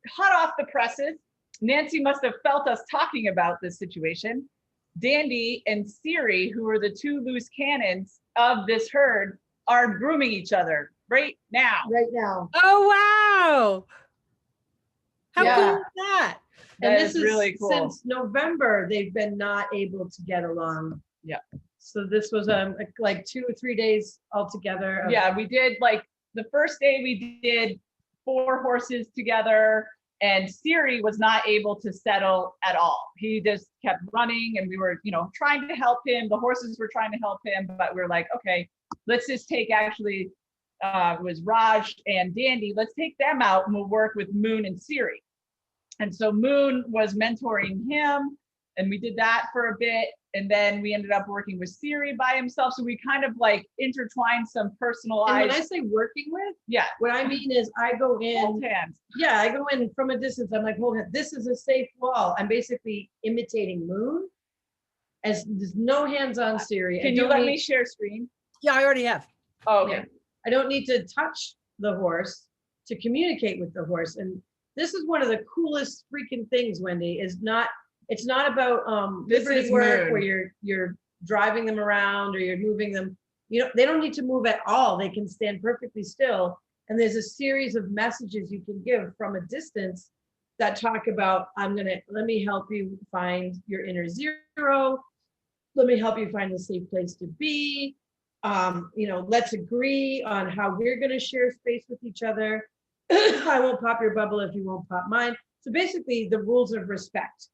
C: hot off the presses, Nancy must have felt us talking about this situation. Dandy and Siri, who are the two loose cannons of this herd, are grooming each other right now.
B: Right now.
A: Oh, wow. How
B: Yeah.
A: cool is that?
B: And
C: That
B: this is
C: really cool.
B: Since November, they've been not able to get along.
C: Yeah.
B: So this was like 2 or 3 days altogether.
C: Yeah, we did, like, the first day we did 4 horses together, and Siri was not able to settle at all. He just kept running, and we were, trying to help him. The horses were trying to help him, but we were like, okay, let's just take actually, it was Raj and Dandy, let's take them out and we'll work with Moon and Siri. And so Moon was mentoring him, and we did that for a bit. And then we ended up working with Siri by himself. So we kind of like intertwined some personalized.
B: And when I say working with,
C: yeah,
B: what I mean is I go in,
C: hold hands.
B: yeah, I go in from a distance. I'm like, hold on, this is a safe wall. I'm basically imitating Moon, as there's no hands-on Siri.
C: Can you let me share screen?
A: Yeah, I already have.
C: Oh, okay.
B: Yeah. I don't need to touch the horse to communicate with the horse. And this is one of the coolest freaking things, Wendy, it's not about liberty work where you're driving them around or you're moving them. They don't need to move at all. They can stand perfectly still. And there's a series of messages you can give from a distance that talk about, let me help you find your inner zero. Let me help you find a safe place to be. Let's agree on how we're going to share space with each other. I won't pop your bubble if you won't pop mine. So basically the rules of respect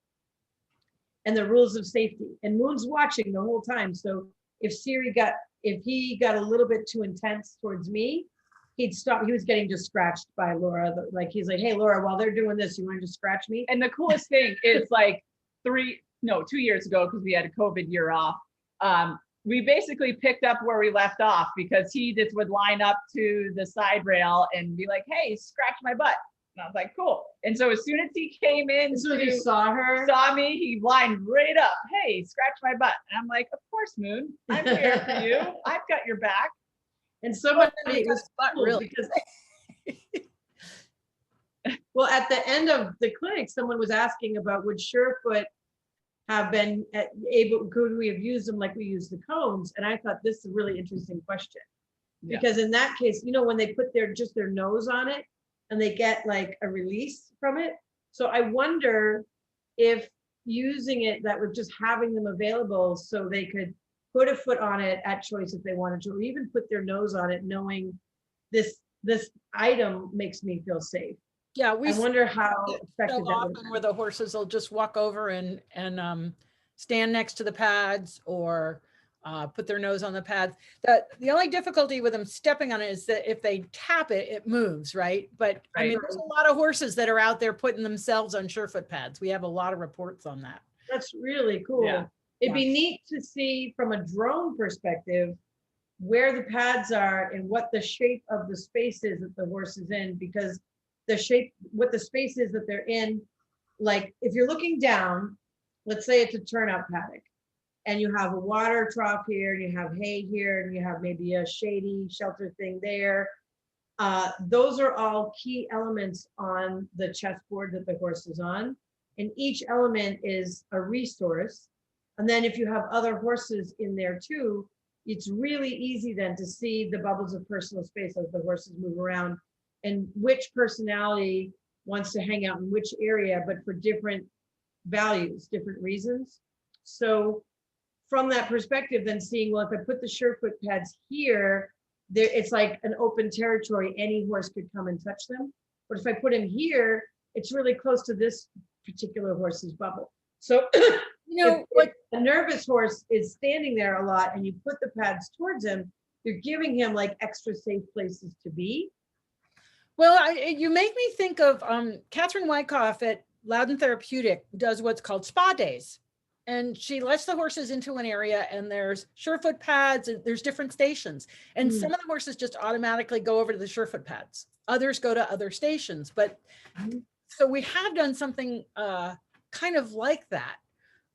B: and the rules of safety. And Moon's watching the whole time. So if he got a little bit too intense towards me, he'd stop. He was getting just scratched by Laura. He's like, hey, Laura, while they're doing this, you want to just scratch me?
C: And the coolest thing is, like 2 years ago, because we had a COVID year off, we basically picked up where we left off, because he just would line up to the side rail and be like, hey, scratch my butt. And I was like, cool. And so as soon as he came in,
B: So he saw
C: me, he lined right up. Hey, scratch my butt. And I'm like, of course, Moon, I'm here for you. I've got your back.
B: And somebody was
A: But
B: cool
A: really,
B: because well, at the end of the clinic, someone was asking about, would Surefoot have been could we have used them like we use the cones? And I thought this is a really interesting question.
C: Yeah.
B: Because in that case, when they put their nose on it and they get like a release from it. So I wonder if using it, that was just having them available so they could put a foot on it at choice if they wanted to, or even put their nose on it, knowing this item makes me feel safe.
A: Yeah, we
B: I
A: see
B: wonder how
A: it so
B: effective that would
A: often where the horses will just walk over and stand next to the pads or put their nose on the pads. The only difficulty with them stepping on it is that if they tap it, it moves, right? But I mean,
C: Right.
A: there's a lot of horses that are out there putting themselves on surefoot pads. We have a lot of reports on that.
B: That's really cool.
C: Yeah.
B: It'd be neat to see from a drone perspective where the pads are and what the shape of the space is that the horse is in, because the shape, what the space is that they're in, like if you're looking down, let's say it's a turnout paddock, and you have a water trough here, and you have hay here, and you have maybe a shady shelter thing there. Those are all key elements on the chessboard that the horse is on. And each element is a resource. And then if you have other horses in there too, it's really easy then to see the bubbles of personal space as the horses move around and which personality wants to hang out in which area, but for different values, different reasons. So from that perspective, then seeing, well, if I put the surefoot pads here, there, it's like an open territory. Any horse could come and touch them. But if I put him here, it's really close to this particular horse's bubble. So
A: You know,
B: if a nervous horse is standing there a lot and you put the pads towards him, you're giving him like extra safe places to be.
A: well, you make me think of Catherine Wyckoff at Loudon Therapeutic does what's called spa days. And she lets the horses into an area and there's surefoot pads and there's different stations. And some of the horses just automatically go over to the surefoot pads. Others go to other stations. But so we have done something kind of like that,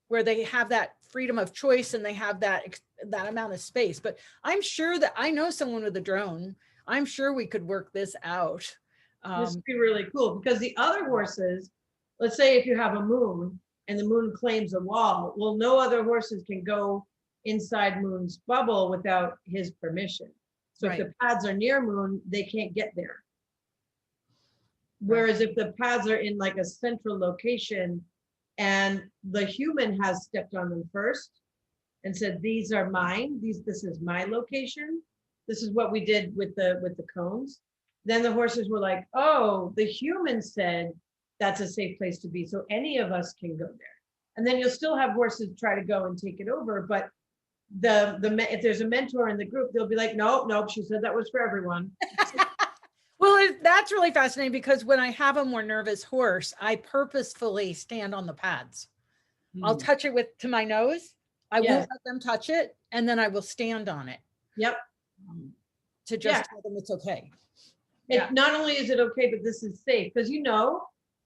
A: where they have that freedom of choice and they have that amount of space. But I'm sure that I know someone with a drone. I'm sure we could work this out.
B: This would be really cool because the other horses, let's say if you have a Moon and the Moon claims a wall, well, no other horses can go inside Moon's bubble without his permission. So
A: Right.
B: if the pads are near Moon, they can't get there. Whereas if the pads are in like a central location and the human has stepped on them first and said, these are mine, this is my location. This is what we did with the cones. Then the horses were like, oh, the human said that's a safe place to be. So any of us can go there. And then you'll still have horses try to go and take it over. But if there's a mentor in the group, they'll be like, nope, she said that was for everyone.
A: Well, that's really fascinating because when I have a more nervous horse, I purposefully stand on the pads. I'll touch it to my nose. I won't let them touch it. And then I will stand on it.
B: Yep.
A: To just tell them it's okay.
B: Not only is it okay, but this is safe. Because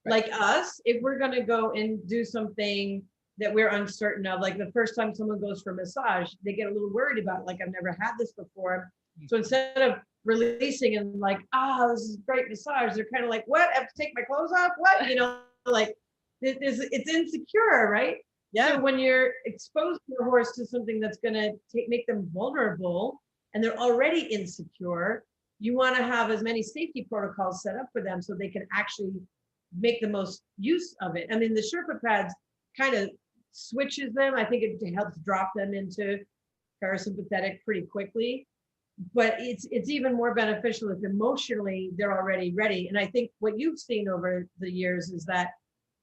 B: like us, if we're going to go and do something that we're uncertain of, like the first time someone goes for a massage, they get a little worried about it, like, I've never had this before. So instead of releasing and like, this is a great massage, they're kind of like, what? I have to take my clothes off? What? Like it's insecure, right?
A: Yeah.
B: So when you're exposing your horse to something that's going to make them vulnerable and they're already insecure, you want to have as many safety protocols set up for them so they can actually make the most use of it. I mean, the surefoot pads kind of switches them. I think it helps drop them into parasympathetic pretty quickly. But it's even more beneficial if emotionally they're already ready. And I think what you've seen over the years is that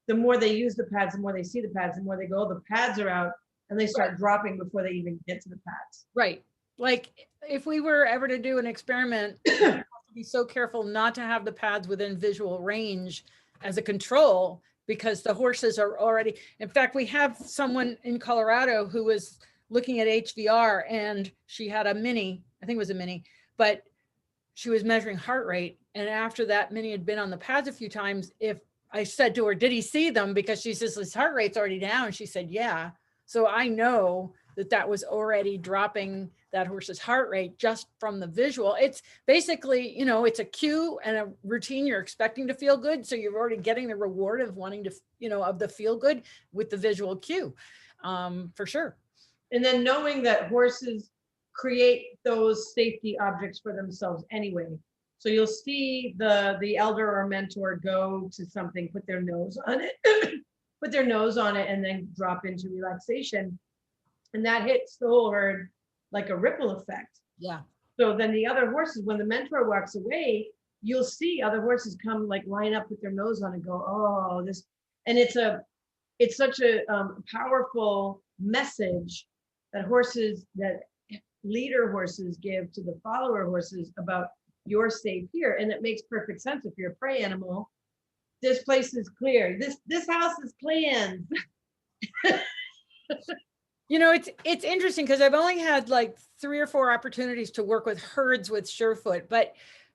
B: the more they use the pads, the more they see the pads, the more they go, the pads are out and they start dropping before they even get to the pads.
A: Right. Like if we were ever to do an experiment, we have to be so careful not to have the pads within visual range as a control because the horses are already, in fact, we have someone in Colorado who was looking at HVR and she had a mini, I think it was a mini, but she was measuring heart rate. And after that mini had been on the pads a few times, if I said to her, did he see them? Because she says his heart rate's already down. She said, yeah. So I know that was already dropping that horse's heart rate just from the visual. It's basically, it's a cue and a routine you're expecting to feel good. So you're already getting the reward of wanting to, of the feel good with the visual cue, for sure.
B: And then knowing that horses create those safety objects for themselves anyway. So you'll see the elder or mentor go to something, put their nose on it, and then drop into relaxation. And that hits the whole herd like a ripple effect.
A: Yeah.
B: So then the other horses, when the mentor walks away, you'll see other horses come like line up with their nose on and go, oh, this, and it's such a powerful message that leader horses give to the follower horses about you're safe here. And it makes perfect sense. If you're a prey animal, this place is clear. This house is cleansed.
A: You know, it's interesting because I've only had like 3 or 4 opportunities to work with herds with Surefoot, but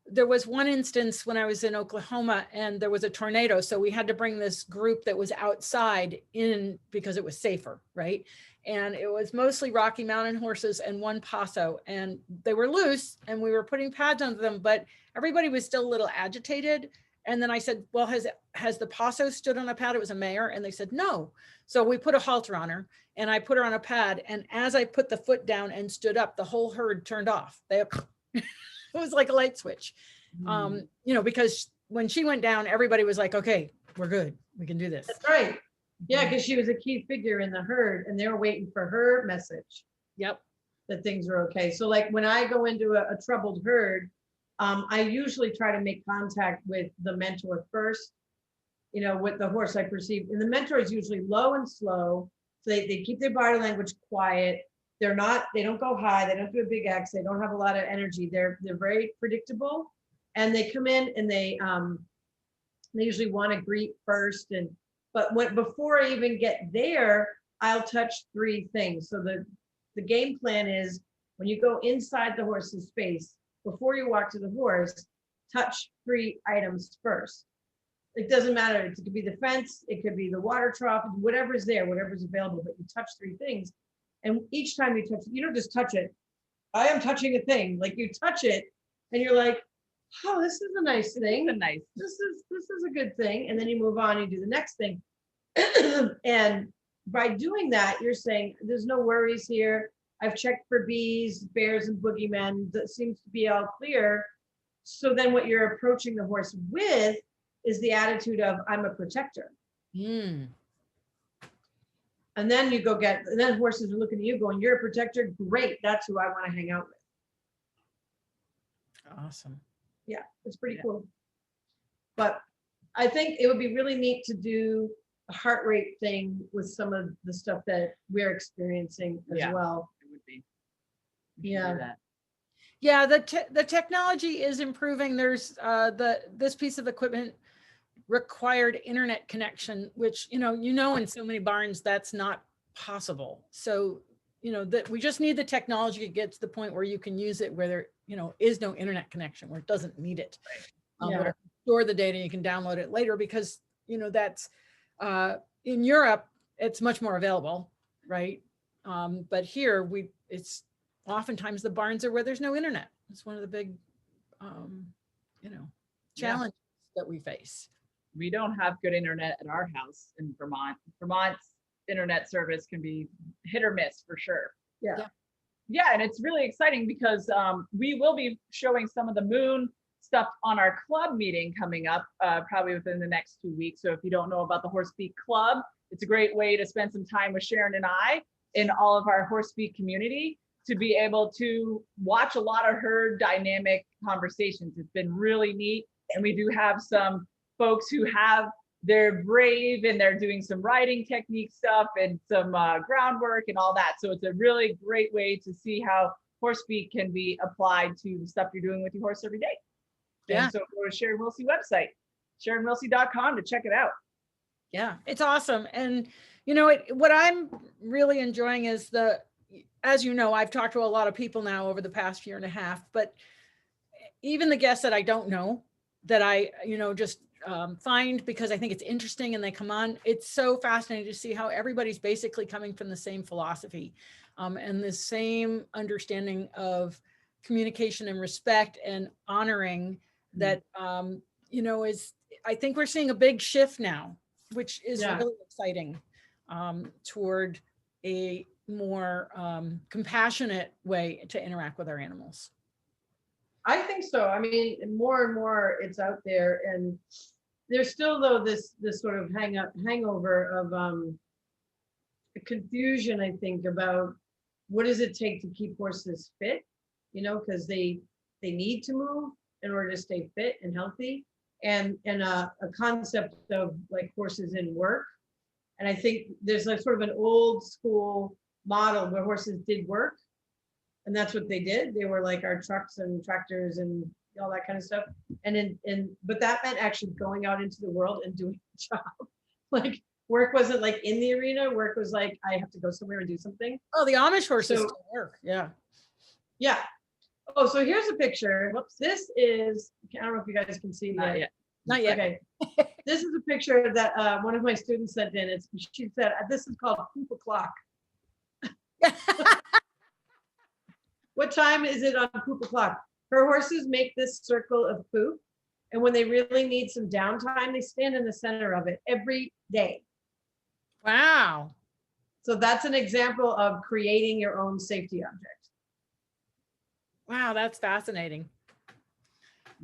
A: there was one instance when I was in Oklahoma and there was a tornado. So we had to bring this group that was outside in because it was safer, right? And it was mostly Rocky Mountain horses and one Paso, and they were loose and we were putting pads on them, but everybody was still a little agitated. And then I said, well, has the Paso stood on a pad? It was a mare. And they said, no. So we put a halter on her and I put her on a pad. And as I put the foot down and stood up, the whole herd turned off. It was like a light switch, you know, because when she went down, everybody was like, okay, we're good. We can do this.
B: That's right. Yeah, because she was a key figure in the herd and they were waiting for her message.
A: Yep.
B: That things are okay. So like when I go into a troubled herd, I usually try to make contact with the mentor first, you know, with the horse I perceive. And the mentor is usually low and slow. So they keep their body language quiet. They don't go high. They don't do a big X. They don't have a lot of energy. They're very predictable. And they come in and they usually want to greet first. But before I even get there, I'll touch 3 things. So the game plan is when you go inside the horse's space, before you walk to the horse, touch 3 items first. It doesn't matter. It could be the fence, it could be the water trough, whatever's there, whatever's available, but you touch 3 things. And each time you touch it, you don't just touch it. I am touching a thing. Like you touch it and you're like, oh, this is a nice thing. This is a good thing. And then you move on and you do the next thing. And by doing that, you're saying there's no worries here. I've checked for bees, bears, and boogeymen. That seems to be all clear. So then what you're approaching the horse with is the attitude of, I'm a protector. And then you go and then horses are looking at you going, you're a protector. Great. That's who I want to hang out with.
A: Awesome.
B: Yeah, it's pretty cool. But I think it would be really neat to do a heart rate thing with some of the stuff that we're experiencing as well.
C: It would be.
B: Yeah.
A: Yeah, the technology is improving. There's this piece of equipment required internet connection, which you know in so many barns that's not possible. So you know that we just need the technology to get to the point where you can use it where there is no internet connection, where it doesn't need it. Where store the data, you can download it later, because that's in Europe it's much more available, right? But here it's oftentimes the barns are where there's no internet. It's one of the big challenges that we face.
C: We don't have good internet at our house in Vermont. Vermont's internet service can be hit or miss for sure. Yeah, and it's really exciting because we will be showing some of the moon stuff on our club meeting coming up probably within the next 2 weeks. So if you don't know about the Horse Speak Club, it's a great way to spend some time with Sharon and I in all of our Horse Speak community to be able to watch a lot of her dynamic conversations. It's been really neat. And we do have some folks who they're brave and they're doing some riding technique stuff and some groundwork and all that. So it's a really great way to see how Horse Speak can be applied to the stuff you're doing with your horse every day. Yeah. And so go to Sharon Wilsie website, SharonWilsie.com, to check it out.
A: Yeah, it's awesome. And what I'm really enjoying is as you know, I've talked to a lot of people now over the past year and a half, but even the guests that I don't know, that I, just find because I think it's interesting and they come on, it's so fascinating to see how everybody's basically coming from the same philosophy and the same understanding of communication and respect and honoring that, I think we're seeing a big shift now, which is really exciting toward a more compassionate way to interact with our animals.
B: I think so. I mean, more and more it's out there, and there's still though this sort of hangover of confusion, I think, about what does it take to keep horses fit, because they need to move in order to stay fit and healthy, and a concept of like horses in work. And I think there's like sort of an old school model where horses did work, and that's what they did. They were like our trucks and tractors and all that kind of stuff. But that meant actually going out into the world and doing a job. Like work wasn't like in the arena. Work was like, I have to go somewhere and do something.
A: Oh, the Amish horses
B: So-
A: still work. Yeah.
B: Yeah. Oh, so here's a picture. Whoops. This is, I don't know if you guys can see
C: Not
B: that.
C: yet.
A: Not yet.
B: Okay. This is a picture that one of my students sent in. She said, this is called poop o'clock. What time is it on poop o'clock? Her horses make this circle of poop. And when they really need some downtime, they stand in the center of it every day.
A: Wow.
B: So that's an example of creating your own safety object.
A: Wow, that's fascinating.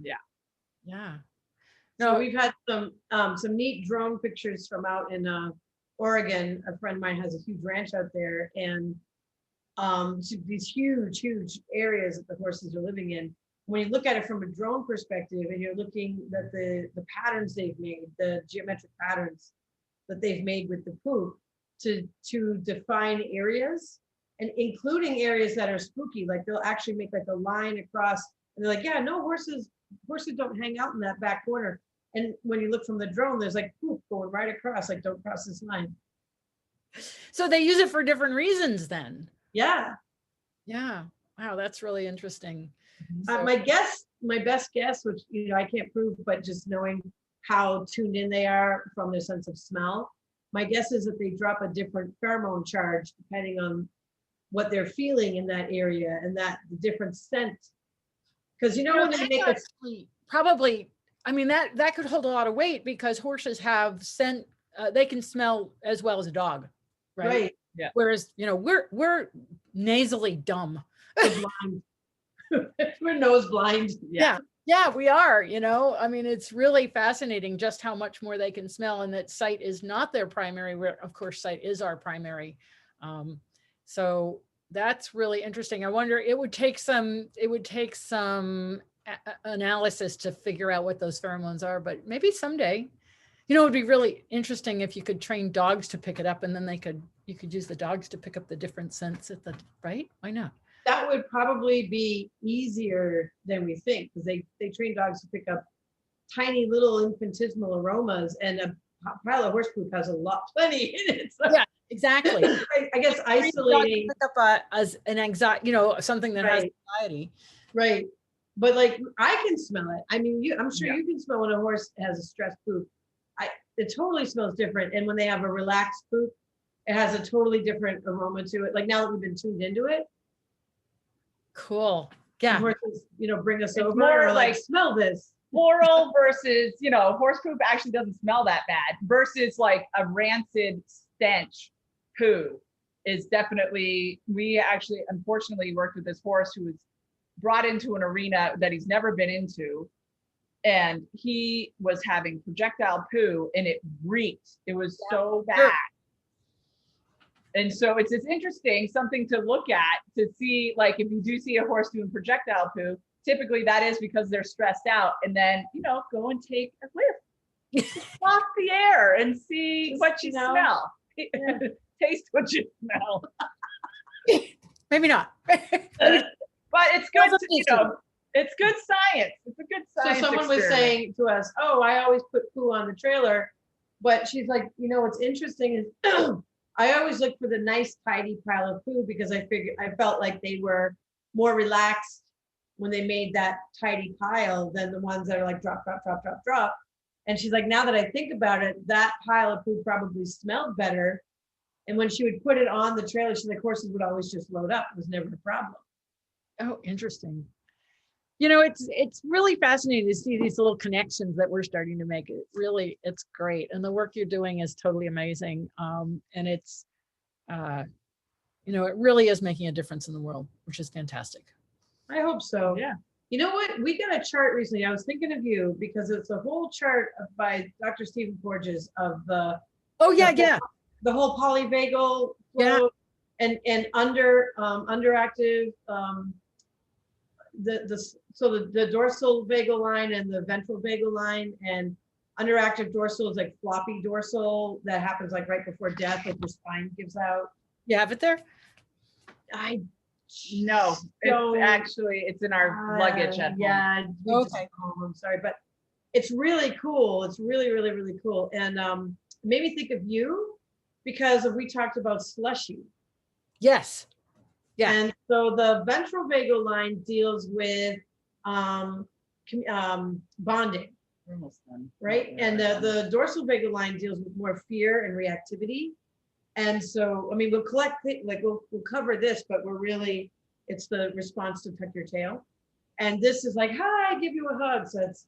C: Yeah.
A: Yeah.
B: So
A: No,
B: we've had some neat drone pictures from out in Oregon. A friend of mine has a huge ranch out there, and these huge areas that the horses are living in. When you look at it from a drone perspective, and you're looking at the patterns they've made, the geometric patterns that they've made with the poop to define areas, and including areas that are spooky, like they'll actually make like a line across, and they're like, yeah, no, horses don't hang out in that back corner. And when you look from the drone, there's like poop going right across, like don't cross this line.
A: so they use it for different reasons then.
B: Yeah.
A: Yeah. Wow, that's really interesting.
B: My best guess, which I can't prove, but just knowing how tuned in they are from their sense of smell, my guess is that they drop a different pheromone charge depending on what they're feeling in that area, and that the different scent. Because when they make a
A: probably, I mean, that could hold a lot of weight because horses have scent, they can smell as well as a dog, right?
B: right,
C: Yeah.
A: Whereas, we're nasally dumb.
B: we're blind. We're nose blind.
A: Yeah. Yeah, we are, I mean, it's really fascinating just how much more they can smell, and that sight is not their primary, where of course sight is our primary. So that's really interesting. I wonder, it would take some analysis to figure out what those pheromones are, but maybe someday. It would be really interesting if you could train dogs to pick it up, and then you could use the dogs to pick up the different scents right? Why not?
B: That would probably be easier than we think, because they train dogs to pick up tiny little infinitesimal aromas, and a pile of horse poop has plenty in it. So
A: Yeah, exactly.
B: I guess isolating.
A: Pick up as an anxiety, something that has
B: Right.
A: anxiety.
B: Right. But like I can smell it. I mean, I'm sure
C: Yeah.
B: you can smell when a horse has a stressed poop. It totally smells different. And when they have a relaxed poop, it has a totally different aroma to it. Like now that we've been tuned into it,
A: Cool.
B: the
A: Yeah.
B: horses, bring us
C: It's
B: over.
C: more
B: Or like,
C: like-
B: smell this.
C: Floral versus, horse poop actually doesn't smell that bad versus like a rancid stench poo is definitely, we actually unfortunately worked with this horse who was brought into an arena that he's never been into. And he was having projectile poo and it reeked. It was so bad. And so it's interesting, something to look at to see, like if you do see a horse doing projectile poo, typically that is because they're stressed out, and then, go and take a whiff off the air and see what you smell.
B: Yeah.
C: Taste what you smell.
A: Maybe not.
C: But it's good to, it's good science. It's a good
B: So
C: science.
B: someone was
C: experiment.
B: saying to us, oh, I always put poo on the trailer. But she's like, what's interesting is I always look for the nice, tidy pile of poo, because I felt like they were more relaxed when they made that tidy pile than the ones that are like drop, drop, drop, drop, drop. And she's like, now that I think about it, that pile of poo probably smelled better. And when she would put it on the trailer, she's like, horses would always just load up. It was never a problem.
A: Oh, interesting. It's really fascinating to see these little connections that we're starting to make. It's great. And the work you're doing is totally amazing. And it's, it really is making a difference in the world, which is fantastic.
B: I hope so.
C: Yeah.
B: You know what? We got a chart recently. I was thinking of you because it's a whole chart by Dr. Stephen Porges of the
A: Oh, yeah,
B: the
A: yeah.
B: the whole polyvagal
A: Yeah.
B: flow and underactive the dorsal vagal line and the ventral vagal line, and underactive dorsal is like floppy dorsal that happens like right before death, like your spine gives out.
A: You have it there?
C: No, it's in our luggage at home.
B: Yeah.
A: Okay.
B: I'm sorry, but it's really cool. It's really, really, really cool. And made me think of you because we talked about slushy.
A: Yes. Yeah.
B: And so the ventral vagal line deals with bonding,
C: Almost done.
B: right? And the dorsal vagal line deals with more fear and reactivity. And so, I mean, we'll we'll cover this, but it's the response to tuck your tail. And this is like, hi, give you a hug. So it's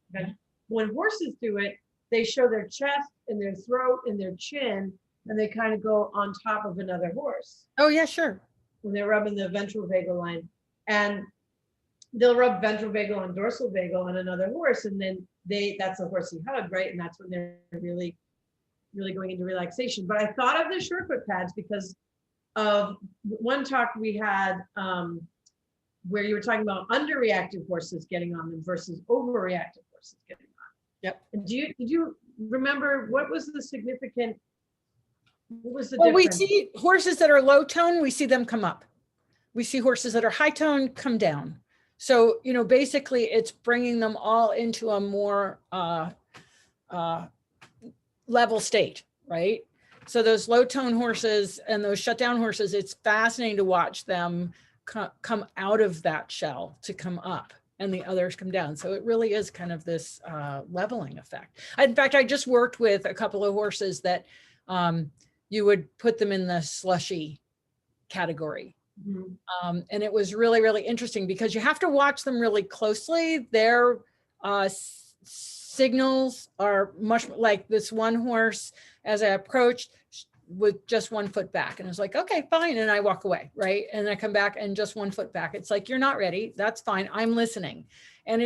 B: when horses do it, they show their chest and their throat and their chin, and they kind of go on top of another horse.
A: Oh yeah, sure.
B: When they're rubbing the ventral vagal line, and they'll rub ventral vagal and dorsal vagal on another horse, and then that's a horsey hug, right? And that's when they're really, really going into relaxation. But I thought of the surefoot pads because of one talk we had where you were talking about underreactive horses getting on them versus overreactive horses getting on.
A: Yep.
B: And did you remember what was the significant? What was the
A: Well,
B: difference?
A: we see horses that are low tone, we see them come up. We see horses that are high tone come down. So, basically it's bringing them all into a more level state, right? So those low tone horses and those shutdown horses, it's fascinating to watch them come out of that shell to come up, and the others come down. So it really is kind of this leveling effect. In fact, I just worked with a couple of horses that you would put them in the slushy category.
B: Mm-hmm.
A: And it was really, really interesting because you have to watch them really closely. Their signals are much like this one horse, as I approached, with just 1 foot back. And I was like, okay, fine. And I walk away, right? And I come back and just 1 foot back. It's like, you're not ready. That's fine. I'm listening. And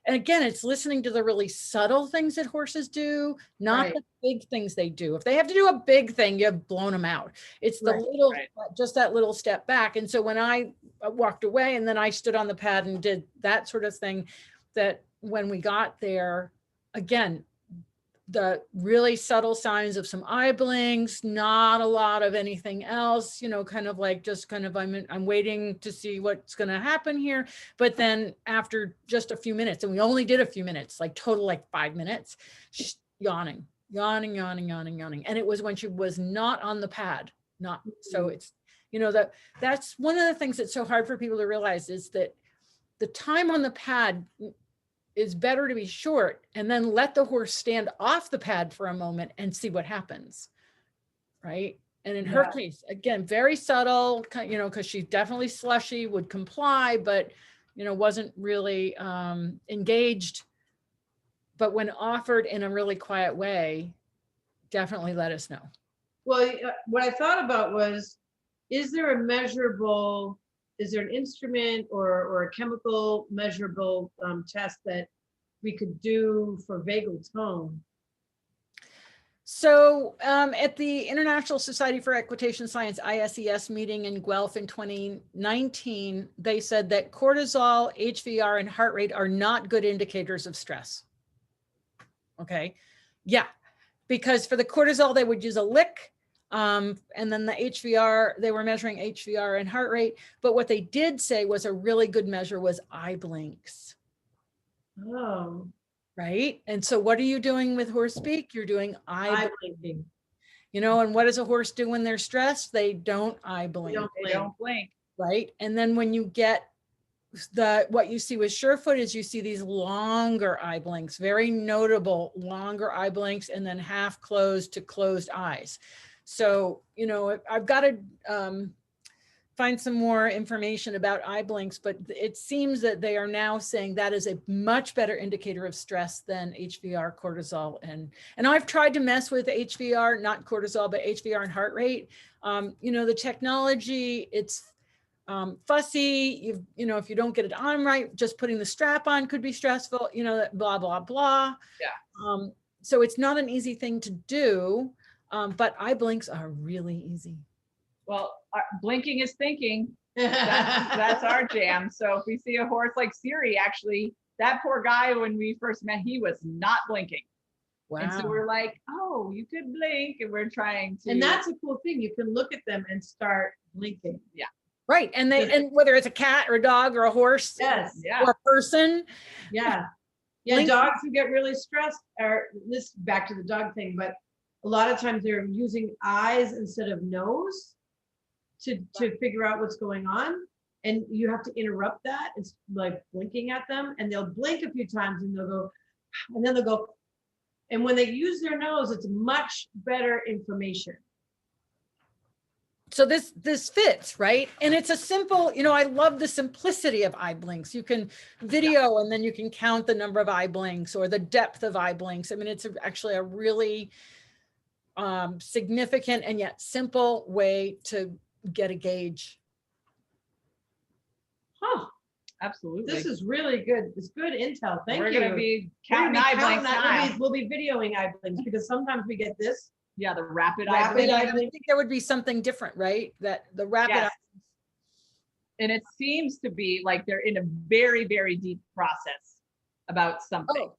A: again, it's listening to the really subtle things that horses do, not
B: Right.
A: the big things they do. If they have to do a big thing, you've blown them out. It's the little, just that little step back. And so when I walked away and then I stood on the pad and did that sort of thing, that when we got there, again, the really subtle signs of some eye blinks, not a lot of anything else, kind of like just kind of, I'm waiting to see what's going to happen here. But then after just a few minutes, and we only did a few minutes, like total, like 5 minutes, yawning. And it was when she was not on the pad, so it's, that's one of the things that's so hard for people to realize is that the time on the pad is better to be short, and then let the horse stand off the pad for a moment and see what happens, right? And in her case, again, very subtle, because she's definitely slushy, would comply, but, wasn't really engaged. But when offered in a really quiet way, definitely let us know.
B: Well, what I thought about was, is there an instrument or a chemical measurable test that we could do for vagal tone?
A: So at the International Society for Equitation Science, ISES meeting in Guelph in 2019, they said that cortisol, HVR, and heart rate are not good indicators of stress. Okay. Yeah. Because for the cortisol, they would use a lick. And then the HVR, they were measuring HVR and heart rate. But what they did say was a really good measure was eye blinks.
B: Oh.
A: Right. And so what are you doing with horse speak? You're doing eye
B: blinking.
A: And what does a horse do when they're stressed? They don't eye blink.
C: They don't blink.
A: Right. And then when you get what you see with surefoot is you see these longer eye blinks, very notable longer eye blinks, and then half closed to closed eyes. So, I've got to find some more information about eye blinks, but it seems that they are now saying that is a much better indicator of stress than HVR, cortisol. And I've tried to mess with HVR, not cortisol, but HVR and heart rate. The technology, it's fussy, if you don't get it on right, just putting the strap on could be stressful, blah, blah, blah.
C: Yeah.
A: So it's not an easy thing to do. But eye blinks are really easy.
C: Well, blinking is thinking. That's our jam. So if we see a horse like Siri, actually, that poor guy, when we first met, he was not blinking.
A: Wow.
C: And so we're like, oh, you could blink, and we're trying to.
B: And that's a cool thing. You can look at them and start blinking.
C: Yeah.
A: Right. And whether it's a cat or a dog or a horse,
B: Yes.
C: Yeah.
A: or a person.
B: Yeah. Yeah.
A: Blinking.
B: Dogs who get really stressed are, this back to the dog thing, but a lot of times they're using eyes instead of nose to figure out what's going on. And you have to interrupt that. It's like blinking at them, and they'll blink a few times and they'll go, and then they'll go. And when they use their nose, it's much better information.
A: So this fits, right? And it's a simple, I love the simplicity of eye blinks. You can video and then you can count the number of eye blinks or the depth of eye blinks. I mean, it's actually a really significant and yet simple way to get a gauge.
B: Huh.
C: Absolutely.
B: This is really good. It's good intel. Thank you.
C: We're going to be counting eye blinks now.
B: We'll be videoing eye blinks because sometimes we get this.
C: Yeah, the rapid eye
B: Rapid
C: blink.
B: eye
A: I
B: blink.
A: think there would be something different, right? That the rapid
C: Yes.
A: eye.
C: And it seems to be like they're in a very, very deep process about something.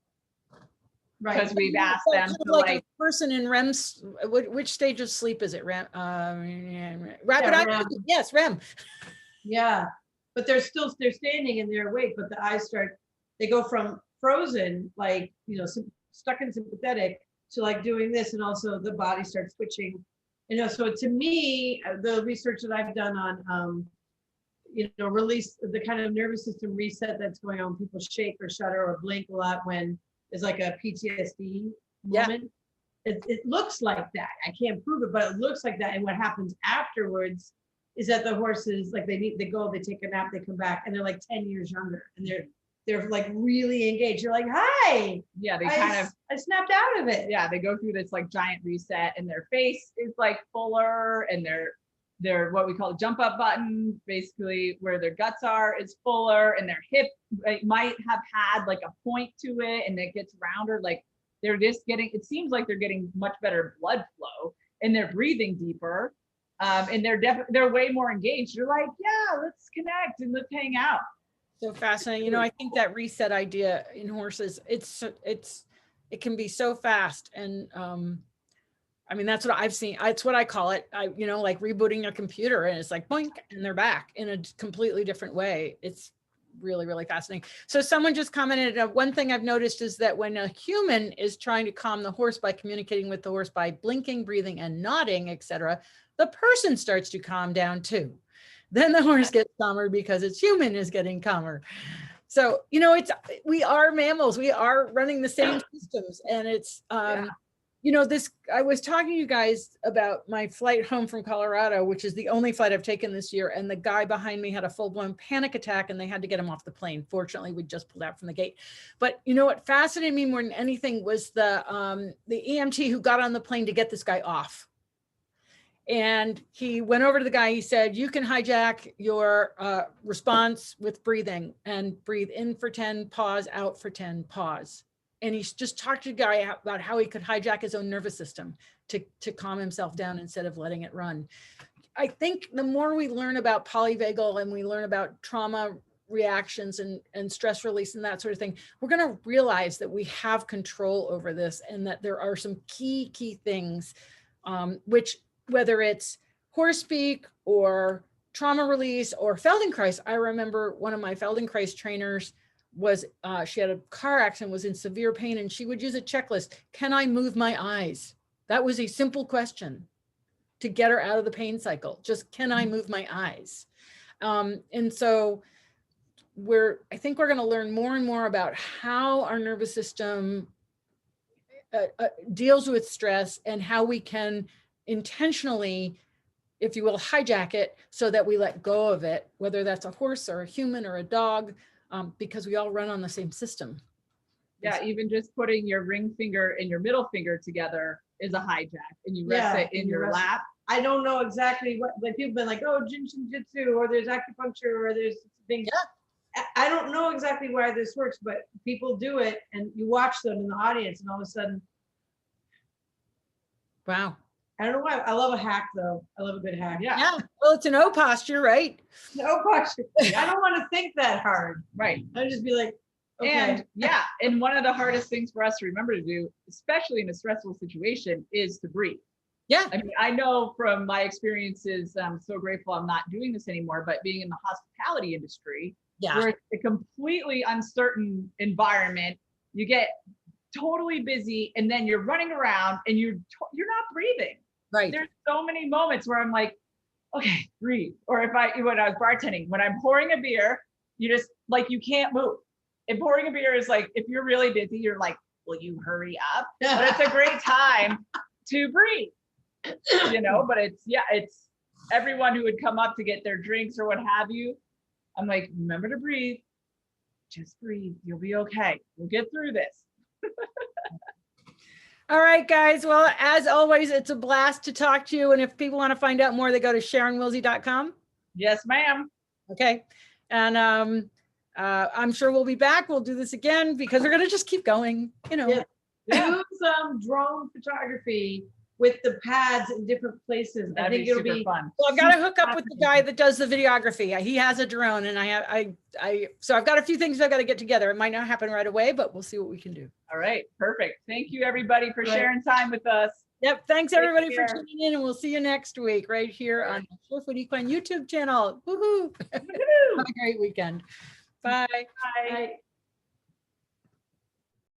B: Right.
C: Because we've asked
A: So
C: them
A: kind of
C: to
A: like
C: like,
A: a person in REM's, which stage of sleep is it? REM, rapid
B: Yeah,
A: eye.
B: REM.
A: Yes, REM.
B: Yeah. But they're standing and they're awake, but the eyes they go from frozen, like, stuck in sympathetic to like doing this. And also the body starts twitching, so to me, the research that I've done on, release the kind of nervous system reset that's going on. People shake or shudder or blink a lot when there's like a PTSD moment. It looks like that. I can't prove it, but it looks like that. And what happens afterwards is that the horses, like they take a nap, they come back, and they're like 10 years younger, and they're like really engaged. You're like, hi.
C: yeah,
B: I snapped out of it.
C: yeah, they go through this like giant reset, and their face is like fuller, and their what we call a jump up button, basically where their guts are, is fuller, and their hip might have had like a point to it, and it gets rounder. Like they're just it seems like they're getting much better blood flow, and they're breathing deeper. And they're way more engaged. You're like, yeah, let's connect and let's hang out.
A: So fascinating. I think that reset idea in horses, it can be so fast. And I mean, that's what I've seen. It's what I call it. Like rebooting your computer, and it's like boink, and they're back in a completely different way. It's really, really fascinating. So someone just commented, one thing I've noticed is that when a human is trying to calm the horse by communicating with the horse by blinking, breathing, and nodding, etc., the person starts to calm down too. Then the horse gets calmer because its human is getting calmer. So, we are mammals. We are running the same systems. And it's, I was talking to you guys about my flight home from Colorado, which is the only flight I've taken this year. And the guy behind me had a full-blown panic attack, and they had to get him off the plane. Fortunately, we just pulled out from the gate. But what fascinated me more than anything was the EMT who got on the plane to get this guy off. And he went over to the guy. He said, you can hijack your response with breathing, and breathe in for 10, pause, out for 10, pause. And he's just talked to the guy about how he could hijack his own nervous system to calm himself down instead of letting it run. I think the more we learn about polyvagal and we learn about trauma reactions and stress release and that sort of thing, we're going to realize that we have control over this, and that there are some key things, which, whether it's horse speak or trauma release or Feldenkrais. I remember one of my Feldenkrais trainers was, she had a car accident, was in severe pain, and she would use a checklist. Can I move my eyes? That was a simple question to get her out of the pain cycle. Just, can I move my eyes? And so I think we're going to learn more and more about how our nervous system deals with stress, and how we can intentionally, if you will, hijack it so that we let go of it, whether that's a horse or a human or a dog, because we all run on the same system.
C: Yeah, even just putting your ring finger and your middle finger together is a hijack, and you rest it in your lap.
B: I don't know exactly what, like people have been like, oh, Jitsu, or there's acupuncture, or there's things. Yeah. I don't know exactly why this works, but people do it, and you watch them in the audience, and all of a sudden.
A: Wow.
B: I don't know why. I love a hack though. I love a good hack.
C: Yeah.
A: Yeah. Well, it's an O posture, right?
B: No question. I don't want to think that hard.
C: Right.
B: I'll just be like, okay.
C: And yeah, and one of the hardest things for us to remember to do, especially in a stressful situation, is to breathe.
A: Yeah.
C: I mean, I know from my experiences, I'm so grateful I'm not doing this anymore, but being in the hospitality industry,
A: Yeah.
C: where it's a completely uncertain environment, you get totally busy and then you're running around and you're not breathing.
A: Right.
C: There's so many moments where I'm like, okay, breathe. Or when I was bartending, when I'm pouring a beer, you just like, you can't move. And pouring a beer is like, if you're really busy, you're like, will you hurry up? But it's a great time to breathe, you know, but it's everyone who would come up to get their drinks or what have you. I'm like, remember to breathe, just breathe. You'll be okay. We'll get through this.
A: All right, guys. Well, as always, it's a blast to talk to you. And if people want to find out more, they go to SharonWilsie.com.
C: Yes, ma'am.
A: Okay. And I'm sure we'll be back. We'll do this again because we're going to just keep going, you know.
B: Yeah. Do some drone photography with the pads in different places.
C: That'd
B: I think
C: be
B: it'll
C: super
B: be
C: fun.
A: Well, I've got to hook up with the guy that does the videography. He has a drone, and so I've got a few things I've got to get together. It might not happen right away, but we'll see what we can do.
C: All right, perfect. Thank you, everybody, for sharing time with us.
A: Yep. Thanks
C: Take
A: everybody for
C: care.
A: tuning in, and we'll see you next week right here on the Surefoot Equine YouTube channel. Woohoo! Have a great weekend. Bye.
C: Bye.
B: Bye.